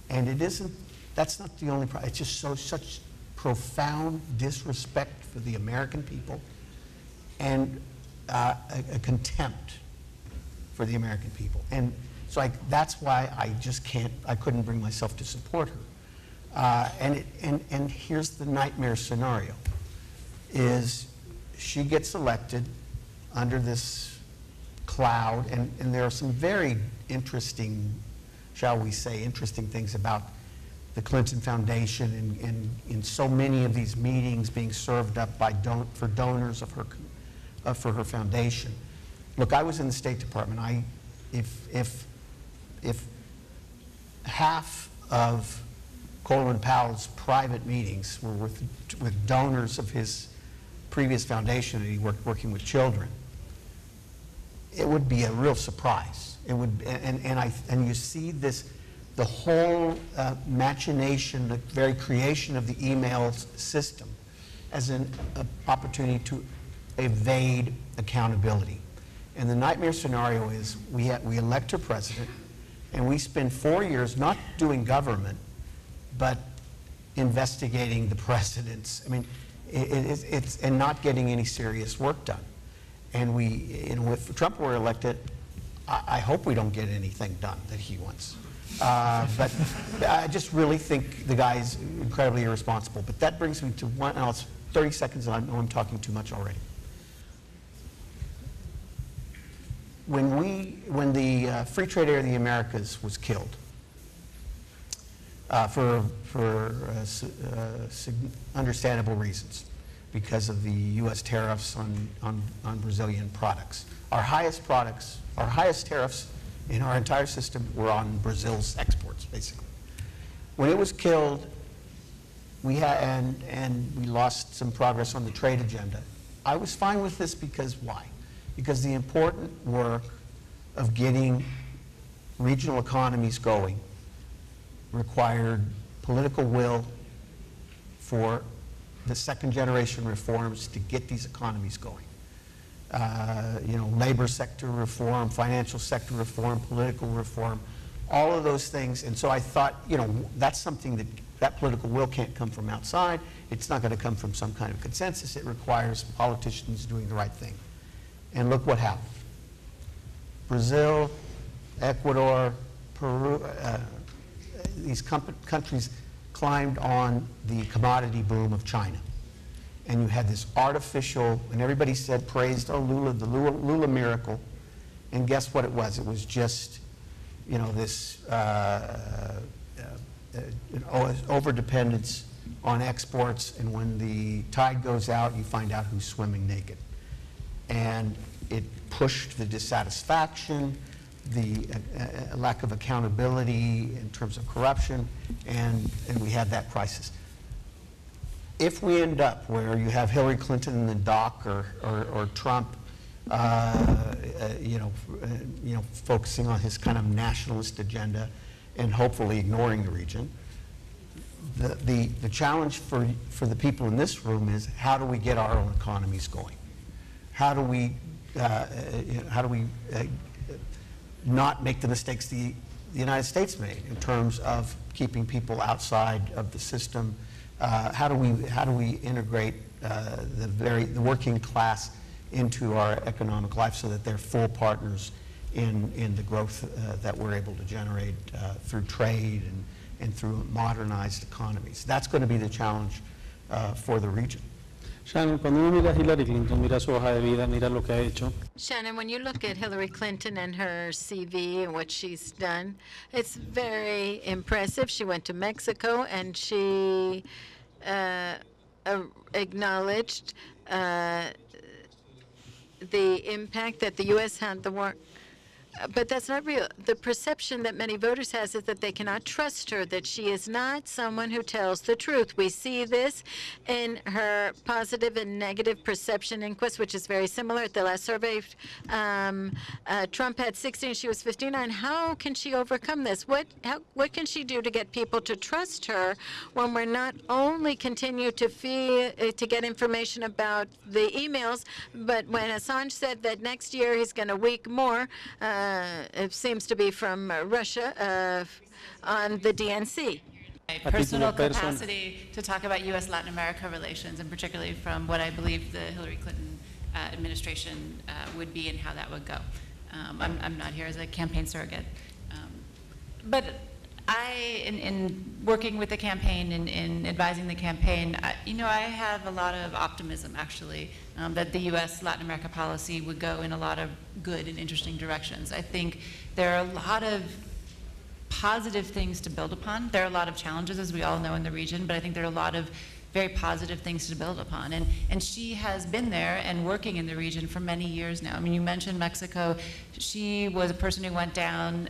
And it isn't, that's not the only problem. It's just such profound disrespect for the American people, and a contempt for the American people. And so that's why I couldn't bring myself to support her. And here's the nightmare scenario, is she gets elected under this cloud, and there are some very interesting, shall we say, interesting things about the Clinton Foundation and in so many of these meetings being served up for donors for her foundation. Look, I was in the State Department. If half of Colin Powell's private meetings were with donors of his previous foundation that he worked working with children, it would be a real surprise. It would, and you see this, the whole machination, the very creation of the email system as an opportunity to evade accountability. And the nightmare scenario is we elect a president, and we spend 4 years not doing government, but investigating the presidents. I mean, and not getting any serious work done. And if Trump were elected, I hope we don't get anything done that he wants. But I just really think the guy is incredibly irresponsible. But that brings me to one, and it's 30 seconds, and I know I'm talking too much already. When the Free Trade Area of the Americas was killed, for understandable reasons, because of the U.S. tariffs on Brazilian products. Our highest tariffs in our entire system were on Brazil's exports, basically. When it was killed, we lost some progress on the trade agenda. I was fine with this because why? Because the important work of getting regional economies going required political will for the second-generation reforms to get these economies going. Labor sector reform, financial sector reform, political reform, all of those things. And so I thought, that's something that political will can't come from outside. It's not going to come from some kind of consensus. It requires politicians doing the right thing. And look what happened. Brazil, Ecuador, Peru, these countries climbed on the commodity boom of China. And you had this artificial, and everybody praised, oh, Lula, the Lula miracle. And guess what it was? It was just, this overdependence on exports, and when the tide goes out, you find out who's swimming naked. And it pushed the dissatisfaction, the lack of accountability in terms of corruption, and we had that crisis. If we end up where you have Hillary Clinton in the dock or Trump, focusing on his kind of nationalist agenda and hopefully ignoring the region, the challenge for the people in this room is, how do we get our own economies going? How do we not make the mistakes the United States made in terms of keeping people outside of the system? How do we integrate the working class into our economic life so that they're full partners in the growth that we're able to generate through trade and through modernized economies? That's going to be the challenge for the region. Shannon, cuando uno mira a Hillary Clinton, mira su hoja de vida, mira lo que ha hecho, Shannon, when you look at Hillary Clinton and her CV and what she's done, it's very impressive. She went to Mexico and she acknowledged the impact that the U.S. had the war. But that's not real. The perception that many voters has is that they cannot trust her, that she is not someone who tells the truth. We see this in her positive and negative perception inquest, which is very similar. At the last survey, Trump had 60 and she was 59. How can she overcome this? What can she do to get people to trust her when we're not only continue to get information about the emails, but when Assange said that next year he's going to leak more, it seems to be from Russia on the DNC. My personal capacity to talk about U.S.-Latin America relations, and particularly from what I believe the Hillary Clinton administration would be and how that would go. I'm not here as a campaign surrogate. But in working with the campaign and in advising the campaign, I have a lot of optimism, actually, that the U.S. Latin America policy would go in a lot of good and interesting directions. I think there are a lot of positive things to build upon. There are a lot of challenges, as we all know, in the region, but I think there are a lot of very positive things to build upon. And she has been there and working in the region for many years now. I mean, you mentioned Mexico. She was a person who went down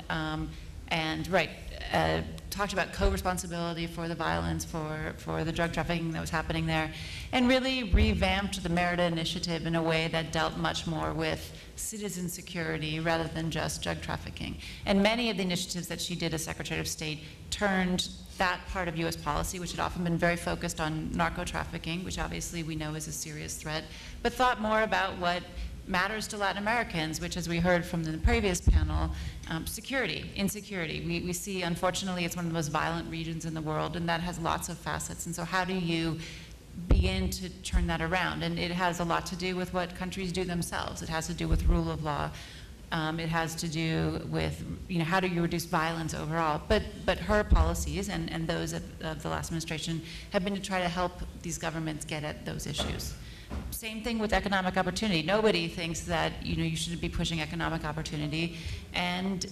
talked about co-responsibility for the violence, for the drug trafficking that was happening there, and really revamped the Merida Initiative in a way that dealt much more with citizen security rather than just drug trafficking. And many of the initiatives that she did as Secretary of State turned that part of U.S. policy, which had often been very focused on narco-trafficking, which obviously we know is a serious threat, but thought more about what matters to Latin Americans, which, as we heard from the previous panel, security, insecurity. We see, unfortunately, it's one of the most violent regions in the world, and that has lots of facets. And so how do you begin to turn that around? And it has a lot to do with what countries do themselves. It has to do with rule of law. It has to do with, how do you reduce violence overall? But her policies and those of the last administration have been to try to help these governments get at those issues. Same thing with economic opportunity. Nobody thinks that you shouldn't be pushing economic opportunity, and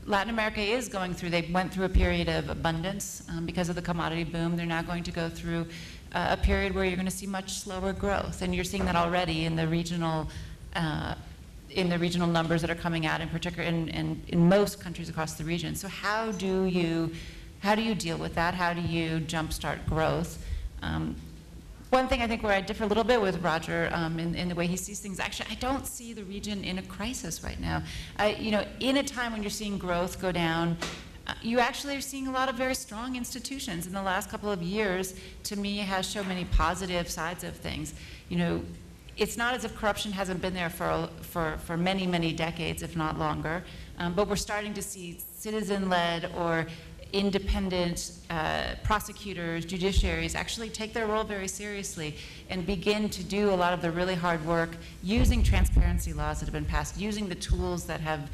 Latin America is going through. They went through a period of abundance because of the commodity boom. They're now going to go through a period where you're going to see much slower growth, and you're seeing that already in the regional numbers that are coming out, in particular in most countries across the region. So how do you deal with that? How do you jumpstart growth? One thing I think where I differ a little bit with Roger in the way he sees things, actually, I don't see the region in a crisis right now. In a time when you're seeing growth go down, you actually are seeing a lot of very strong institutions. In the last couple of years, to me, has shown many positive sides of things. It's not as if corruption hasn't been there for many, many decades, if not longer, but we're starting to see citizen-led or independent prosecutors, judiciaries actually take their role very seriously and begin to do a lot of the really hard work using transparency laws that have been passed, using the tools that have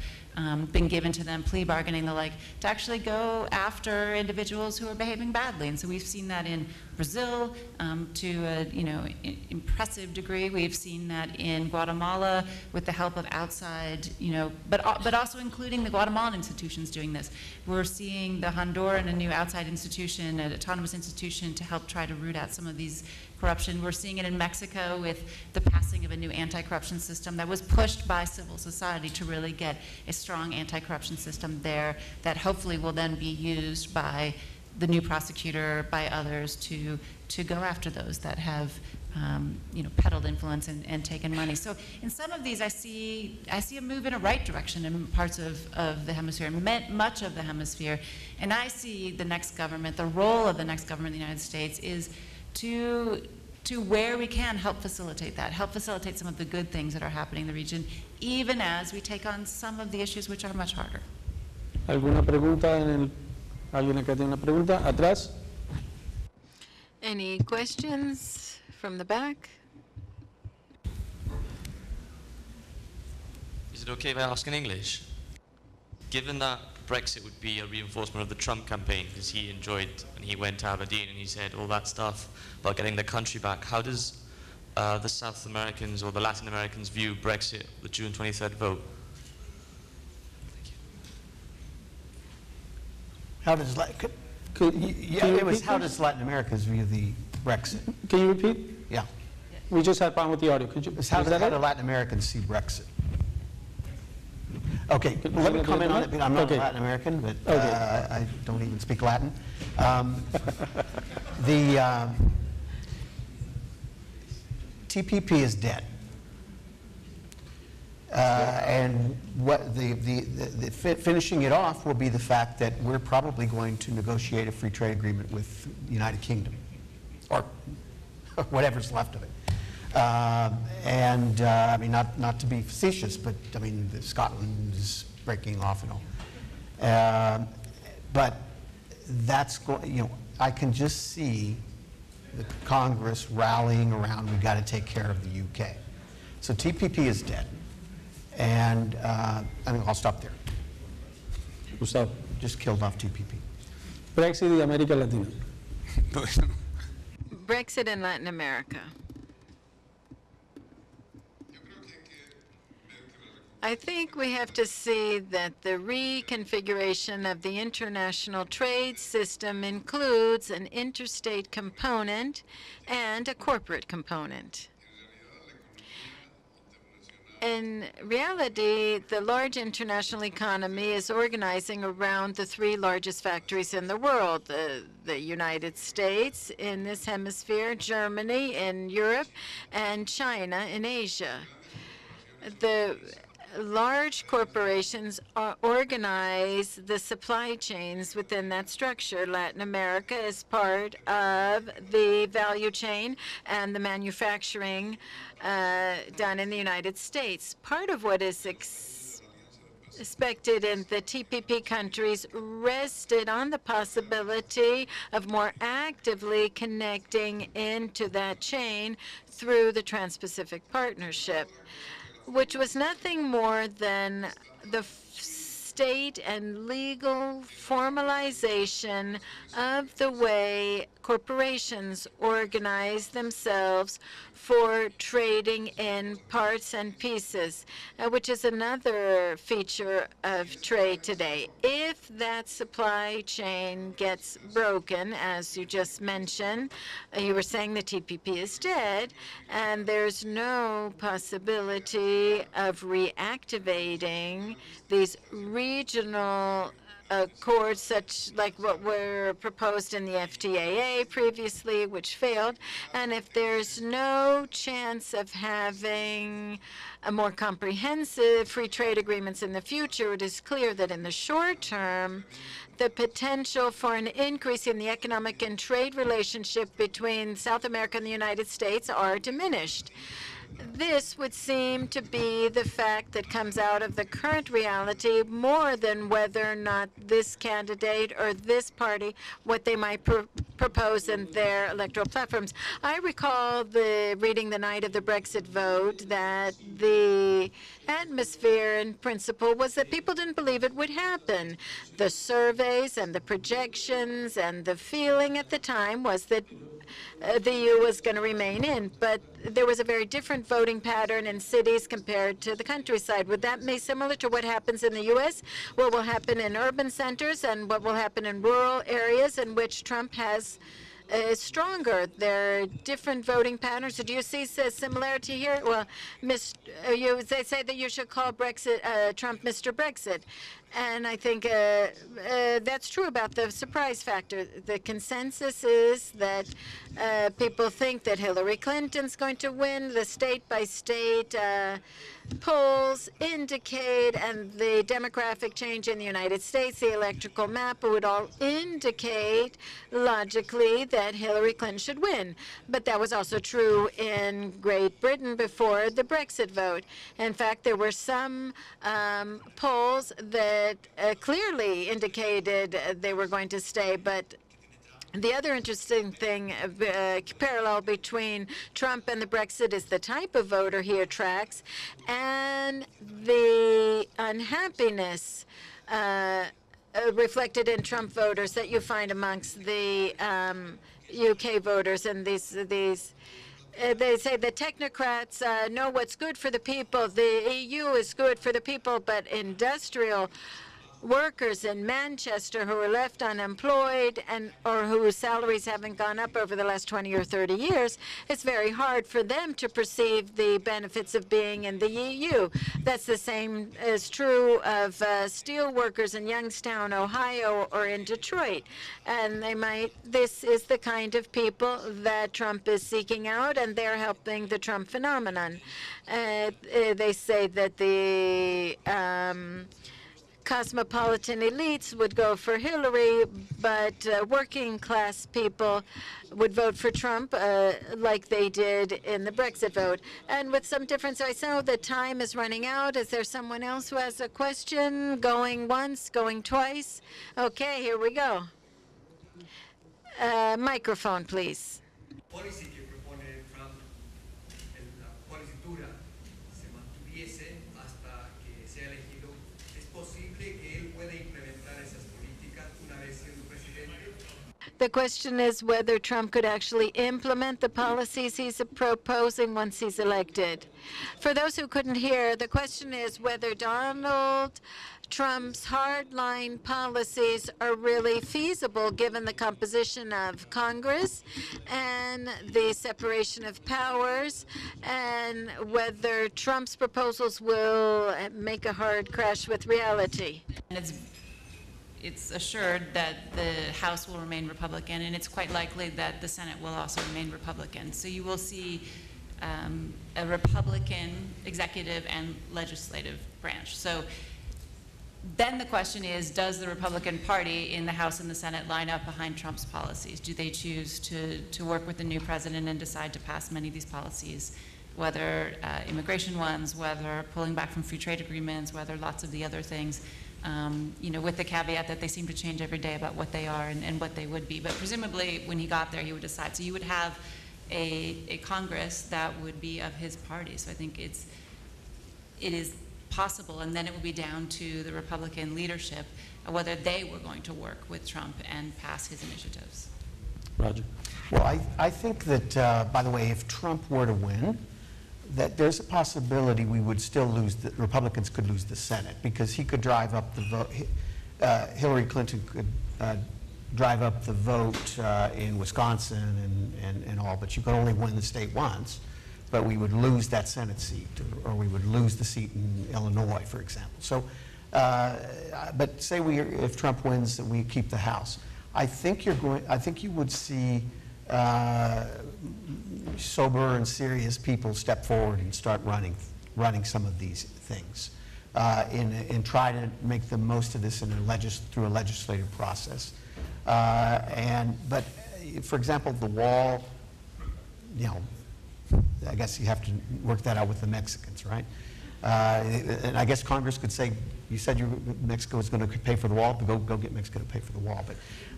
been given to them, plea bargaining, the like, to actually go after individuals who are behaving badly. And so we've seen that in Brazil to an impressive degree. We've seen that in Guatemala with the help of outside, but also including the Guatemalan institutions doing this. We're seeing the Honduran, a new outside institution, an autonomous institution to help try to root out some of these corruption. We're seeing it in Mexico with the passing of a new anti-corruption system that was pushed by civil society to really get a strong anti-corruption system there that hopefully will then be used by the new prosecutor, by others to go after those that have peddled influence and taken money. So in some of these, I see a move in a right direction in parts of the hemisphere, much of the hemisphere, and I see the next government, the role of the next government in the United States is to where we can help facilitate that, help facilitate some of the good things that are happening in the region, even as we take on some of the issues which are much harder. ¿Alguna pregunta ¿Alguien acá tiene una pregunta? ¿Atrás? Any questions from the back? Is it okay if I ask in English? Given that Brexit would be a reinforcement of the Trump campaign, because he enjoyed, and he went to Aberdeen and he said all that stuff about getting the country back, how does the South Americans or the Latin Americans view Brexit, the June 23rd vote? How does, yeah, you it was repeat how that? does Latin Americans view the Brexit? Can you repeat? Yeah. We just had problem with the audio. Could you? It's how is do that it? Latin Americans see Brexit? Okay, Could- let me could you comment on it. repeat? I'm not Okay. Latin American, but Okay. I don't even speak Latin. The TPP is dead. And what finishing it off will be the fact that we're probably going to negotiate a free trade agreement with the United Kingdom, or whatever's left of it. I mean, not to be facetious, but I mean, Scotland is breaking off and all. But that's I can just see the Congress rallying around. We got to take care of the UK. So TPP is dead, and I mean, I'll stop there. Gustavo. Just killed off TPP. Brexit y América Latina. Brexit in Latin America. I think we have to see that the reconfiguration of the international trade system includes an interstate component and a corporate component. In reality, the large international economy is organizing around the three largest factories in the world, the United States in this hemisphere, Germany in Europe, and China in Asia. The large corporations organize the supply chains within that structure. Latin America is part of the value chain and the manufacturing done in the United States. Part of what is expected in the TPP countries rested on the possibility of more actively connecting into that chain through the Trans-Pacific Partnership, which was nothing more than the state and legal formalization of the way corporations organize themselves for trading in parts and pieces, which is another feature of trade today. If that supply chain gets broken, as you just mentioned, you were saying the TPP is dead, and there's no possibility of reactivating these regional accords, such like what were proposed in the FTAA previously, which failed. And if there's no chance of having a more comprehensive free trade agreements in the future, it is clear that in the short term, the potential for an increase in the economic and trade relationship between South America and the United States are diminished. This would seem to be the fact that comes out of the current reality more than whether or not this candidate or this party, what they might propose in their electoral platforms. I recall reading the night of the Brexit vote that the atmosphere in principle was that people didn't believe it would happen. The surveys and the projections and the feeling at the time was that the EU was going to remain in, but there was a very different voting pattern in cities compared to the countryside. Would that be similar to what happens in the U.S., what will happen in urban centers, and what will happen in rural areas in which Trump has is stronger? There are different voting patterns. So do you see a similarity here? Well, they say that you should call Trump Mr. Brexit. And I think that's true about the surprise factor. The consensus is that people think that Hillary Clinton's going to win. The state-by-state polls indicate, and the demographic change in the United States, the electoral map would all indicate logically that Hillary Clinton should win. But that was also true in Great Britain before the Brexit vote. In fact, there were some polls that clearly indicated they were going to stay, but the other interesting thing, parallel between Trump and the Brexit, is the type of voter he attracts and the unhappiness reflected in Trump voters that you find amongst the UK voters. And these They say the technocrats know what's good for the people. The EU is good for the people, but industrial workers in Manchester who are left unemployed and or whose salaries haven't gone up over the last 20 or 30 years, it's very hard for them to perceive the benefits of being in the EU. That's the same is true of steel workers in Youngstown, Ohio, or in Detroit. And this is the kind of people that Trump is seeking out, and they're helping the Trump phenomenon. They say that the cosmopolitan elites would go for Hillary, but working class people would vote for Trump like they did in the Brexit vote. And with some difference, I know the time is running out. Is there someone else who has a question? Going once, going twice? Okay, here we go. Microphone, please. Policy que propone Trump, la policy dura, se mantuviese hasta que sea elegido. ¿Es posible que él pueda implementar esas políticas una vez siendo presidente? The question is whether Trump could actually implement the policies he's proposing once he's elected. For those who couldn't hear, the question is whether Donald Trump's hardline policies are really feasible given the composition of Congress and the separation of powers, and whether Trump's proposals will make a hard crash with reality. And it's assured that the House will remain Republican, and it's quite likely that the Senate will also remain Republican. So you will see a Republican executive and legislative branch. So then the question is, does the Republican Party in the House and the Senate line up behind Trump's policies? Do they choose to work with the new president and decide to pass many of these policies, whether immigration ones, whether pulling back from free trade agreements, whether lots of the other things, with the caveat that they seem to change every day about what they are and what they would be. But presumably, when he got there, he would decide. So you would have a Congress that would be of his party. So I think it is possible, and then it will be down to the Republican leadership whether they were going to work with Trump and pass his initiatives. Roger. Well, I think that, by the way, if Trump were to win, that there's a possibility we would still lose, the Republicans could lose the Senate, because he could drive up the vote, Hillary Clinton could drive up the vote in Wisconsin and all, but you could only win the state once, but we would lose that Senate seat, or we would lose the seat in Illinois, for example. So, but say if Trump wins, we keep the House. I think you would see sober and serious people step forward and start running some of these things, and try to make the most of this through a legislative process. But for example, the wall, I guess you have to work that out with the Mexicans, right? And I guess Congress could say, you said Mexico was going to pay for the wall, but go get Mexico to pay for the wall.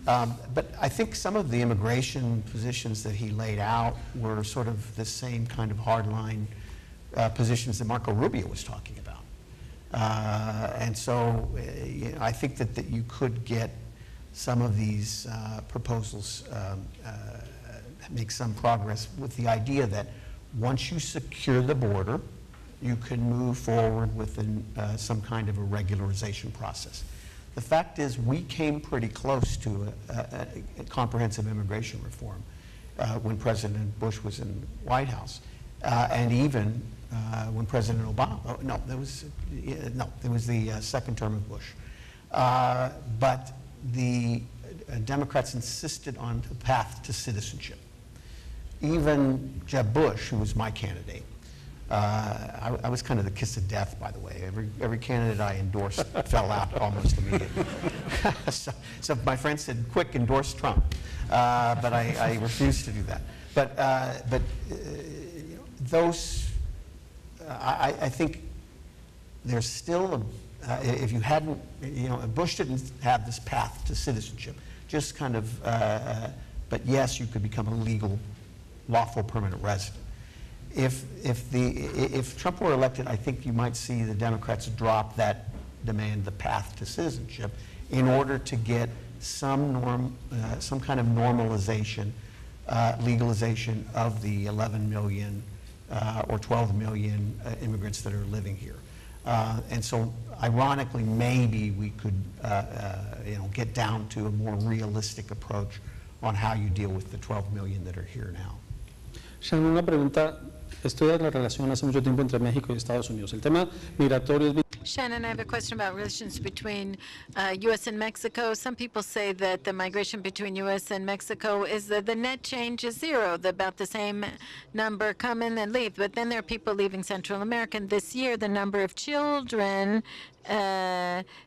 But I think some of the immigration positions that he laid out were sort of the same kind of hardline positions that Marco Rubio was talking about. And so I think that you could get some of these proposals make some progress with the idea that once you secure the border, you can move forward with some kind of a regularization process. The fact is, we came pretty close to a comprehensive immigration reform when President Bush was in the White House, and even when President Obama. There was the second term of Bush. But the Democrats insisted on the path to citizenship. Even Jeb Bush, who was my candidate, I was kind of the kiss of death, by the way. Every candidate I endorsed fell out almost immediately. So my friend said, quick, endorse Trump. But I refused to do that. But I think there's still if you hadn't, Bush didn't have this path to citizenship, just kind of, but yes, you could become a legal, lawful permanent resident. If Trump were elected, I think you might see the Democrats drop that demand, the path to citizenship, in order to get some kind of normalization legalization of the 11 million or 12 million immigrants that are living here. And so ironically, maybe we could get down to a more realistic approach on how you deal with the 12 million that are here now. Shannon, una pregunta. Estudias la relación hace mucho tiempo entre México y Estados Unidos. El tema migratorio es... Shannon, I have a question about relations between U.S. and Mexico. Some people say that the migration between U.S. and Mexico is that the net change is zero, about the same number come in and leave. But then there are people leaving Central America. And this year, the number of children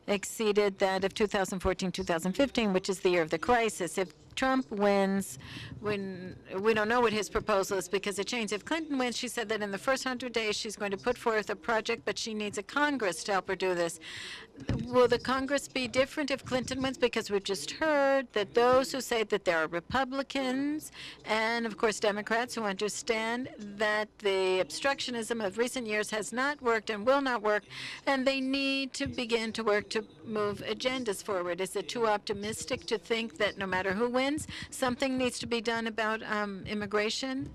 exceeded that of 2014-2015, which is the year of the crisis. If Trump wins, when we don't know what his proposal is because it changed. If Clinton wins, she said that in the first 100 days she's going to put forth a project, but she needs a Congress to help her do this. Will the Congress be different if Clinton wins? Because we've just heard that those who say that there are Republicans and, of course, Democrats who understand that the obstructionism of recent years has not worked and will not work, and they need to begin to work to move agendas forward. Is it too optimistic to think that no matter who wins, something needs to be done about immigration?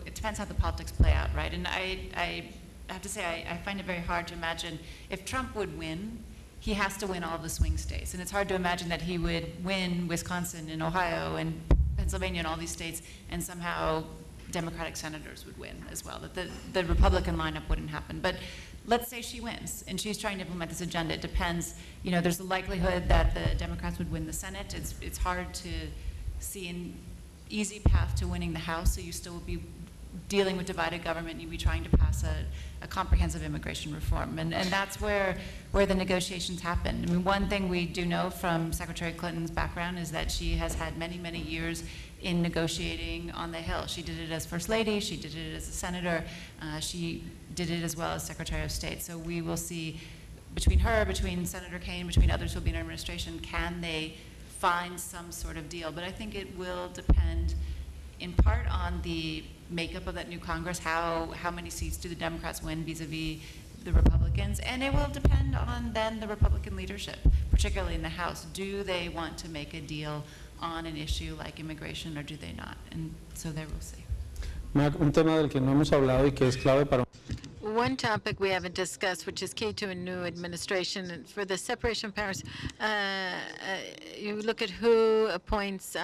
It depends how the politics play out, right? And I have to say, I find it very hard to imagine if Trump would win, he has to win all of the swing states. And it's hard to imagine that he would win Wisconsin and Ohio and Pennsylvania and all these states, and somehow Democratic senators would win as well, that the Republican lineup wouldn't happen. But let's say she wins, and she's trying to implement this agenda. It depends, there's a likelihood that the Democrats would win the Senate. It's hard to see an easy path to winning the House, so you still will be dealing with divided government. You'd be trying to pass a comprehensive immigration reform, and that's where the negotiations happen. I mean, one thing we do know from Secretary Clinton's background is that she has had many, many years in negotiating on the Hill. She did it as First Lady, she did it as a senator, she did it as well as Secretary of State. So we will see between her, between Senator Kaine, between others who will be in her administration, can they find some sort of deal? But I think it will depend in part on the makeup of that new Congress, how many seats do the Democrats win vis-a-vis the Republicans, and it will depend on then the Republican leadership, particularly in the House. Do they want to make a deal on an issue like immigration, or do they not? And so there we'll see. Mac, un tema del que no hemos hablado y que es clave para... One topic we haven't discussed, which is key to a new administration, and for the separation of powers, you look at who appoints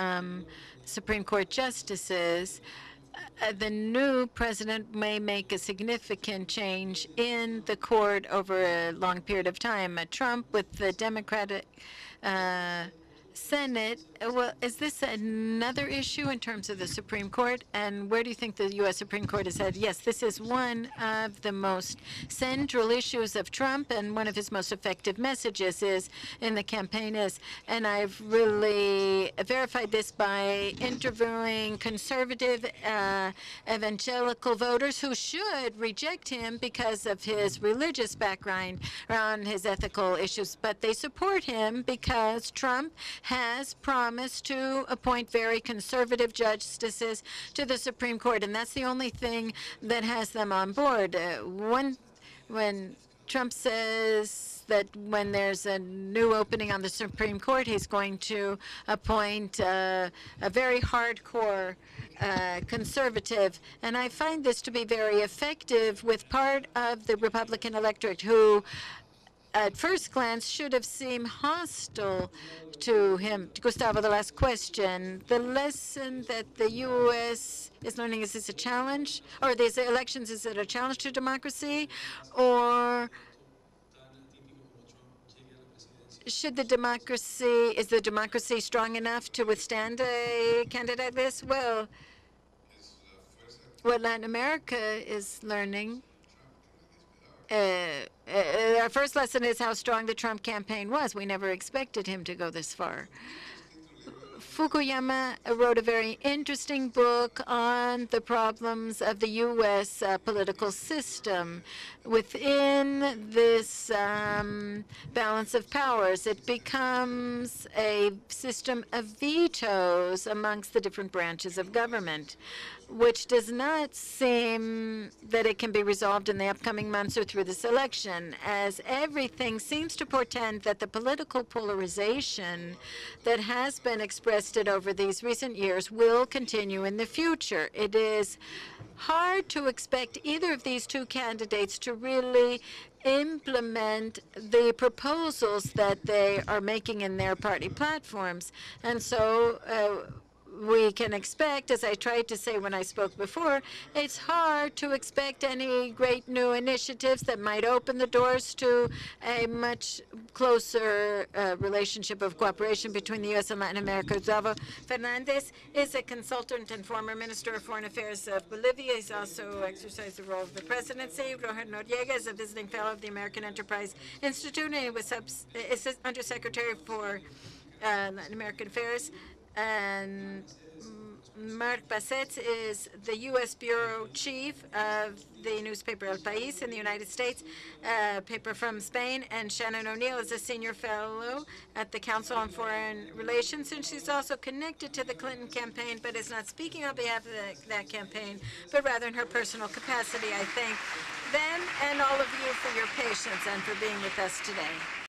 Supreme Court justices. The new president may make a significant change in the court over a long period of time. Trump with the Democratic Senate, well, is this another issue in terms of the Supreme Court? And where do you think the U.S. Supreme Court has said, yes, this is one of the most central issues of Trump, and one of his most effective messages is in the campaign is, and I've really verified this by interviewing conservative evangelical voters who should reject him because of his religious background around his ethical issues, but they support him because Trump has promised to appoint very conservative justices to the Supreme Court, and that's the only thing that has them on board. When Trump says that when there's a new opening on the Supreme Court, he's going to appoint a very hardcore conservative, and I find this to be very effective with part of the Republican electorate who at first glance should have seemed hostile to him. Gustavo, the last question. The lesson that the U.S. is learning, is this a challenge? Or these elections, is it a challenge to democracy? Or should the democracy, is the democracy strong enough to withstand a candidate like this? Well, what Latin America is learning, our first lesson is how strong the Trump campaign was. We never expected him to go this far. Fukuyama wrote a very interesting book on the problems of the U.S. Political system. Within this balance of powers, it becomes a system of vetoes amongst the different branches of government. which does not seem that it can be resolved in the upcoming months or through this election, as everything seems to portend that the political polarization that has been expressed over these recent years will continue in the future. It is hard to expect either of these two candidates to really implement the proposals that they are making in their party platforms. And so we can expect, as I tried to say when I spoke before, it's hard to expect any great new initiatives that might open the doors to a much closer relationship of cooperation between the U.S. and Latin America. Gustavo Fernandez is a consultant and former Minister of Foreign Affairs of Bolivia. He's also exercised the role of the presidency. Roger Noriega is a visiting fellow of the American Enterprise Institute, and he was Undersecretary for Latin American Affairs. And Marc Bassett is the U.S. Bureau Chief of the newspaper El País in the United States, paper from Spain. And Shannon O'Neill is a senior fellow at the Council on Foreign Relations, and she's also connected to the Clinton campaign, but is not speaking on behalf of that campaign, but rather in her personal capacity. I thank them and all of you for your patience and for being with us today.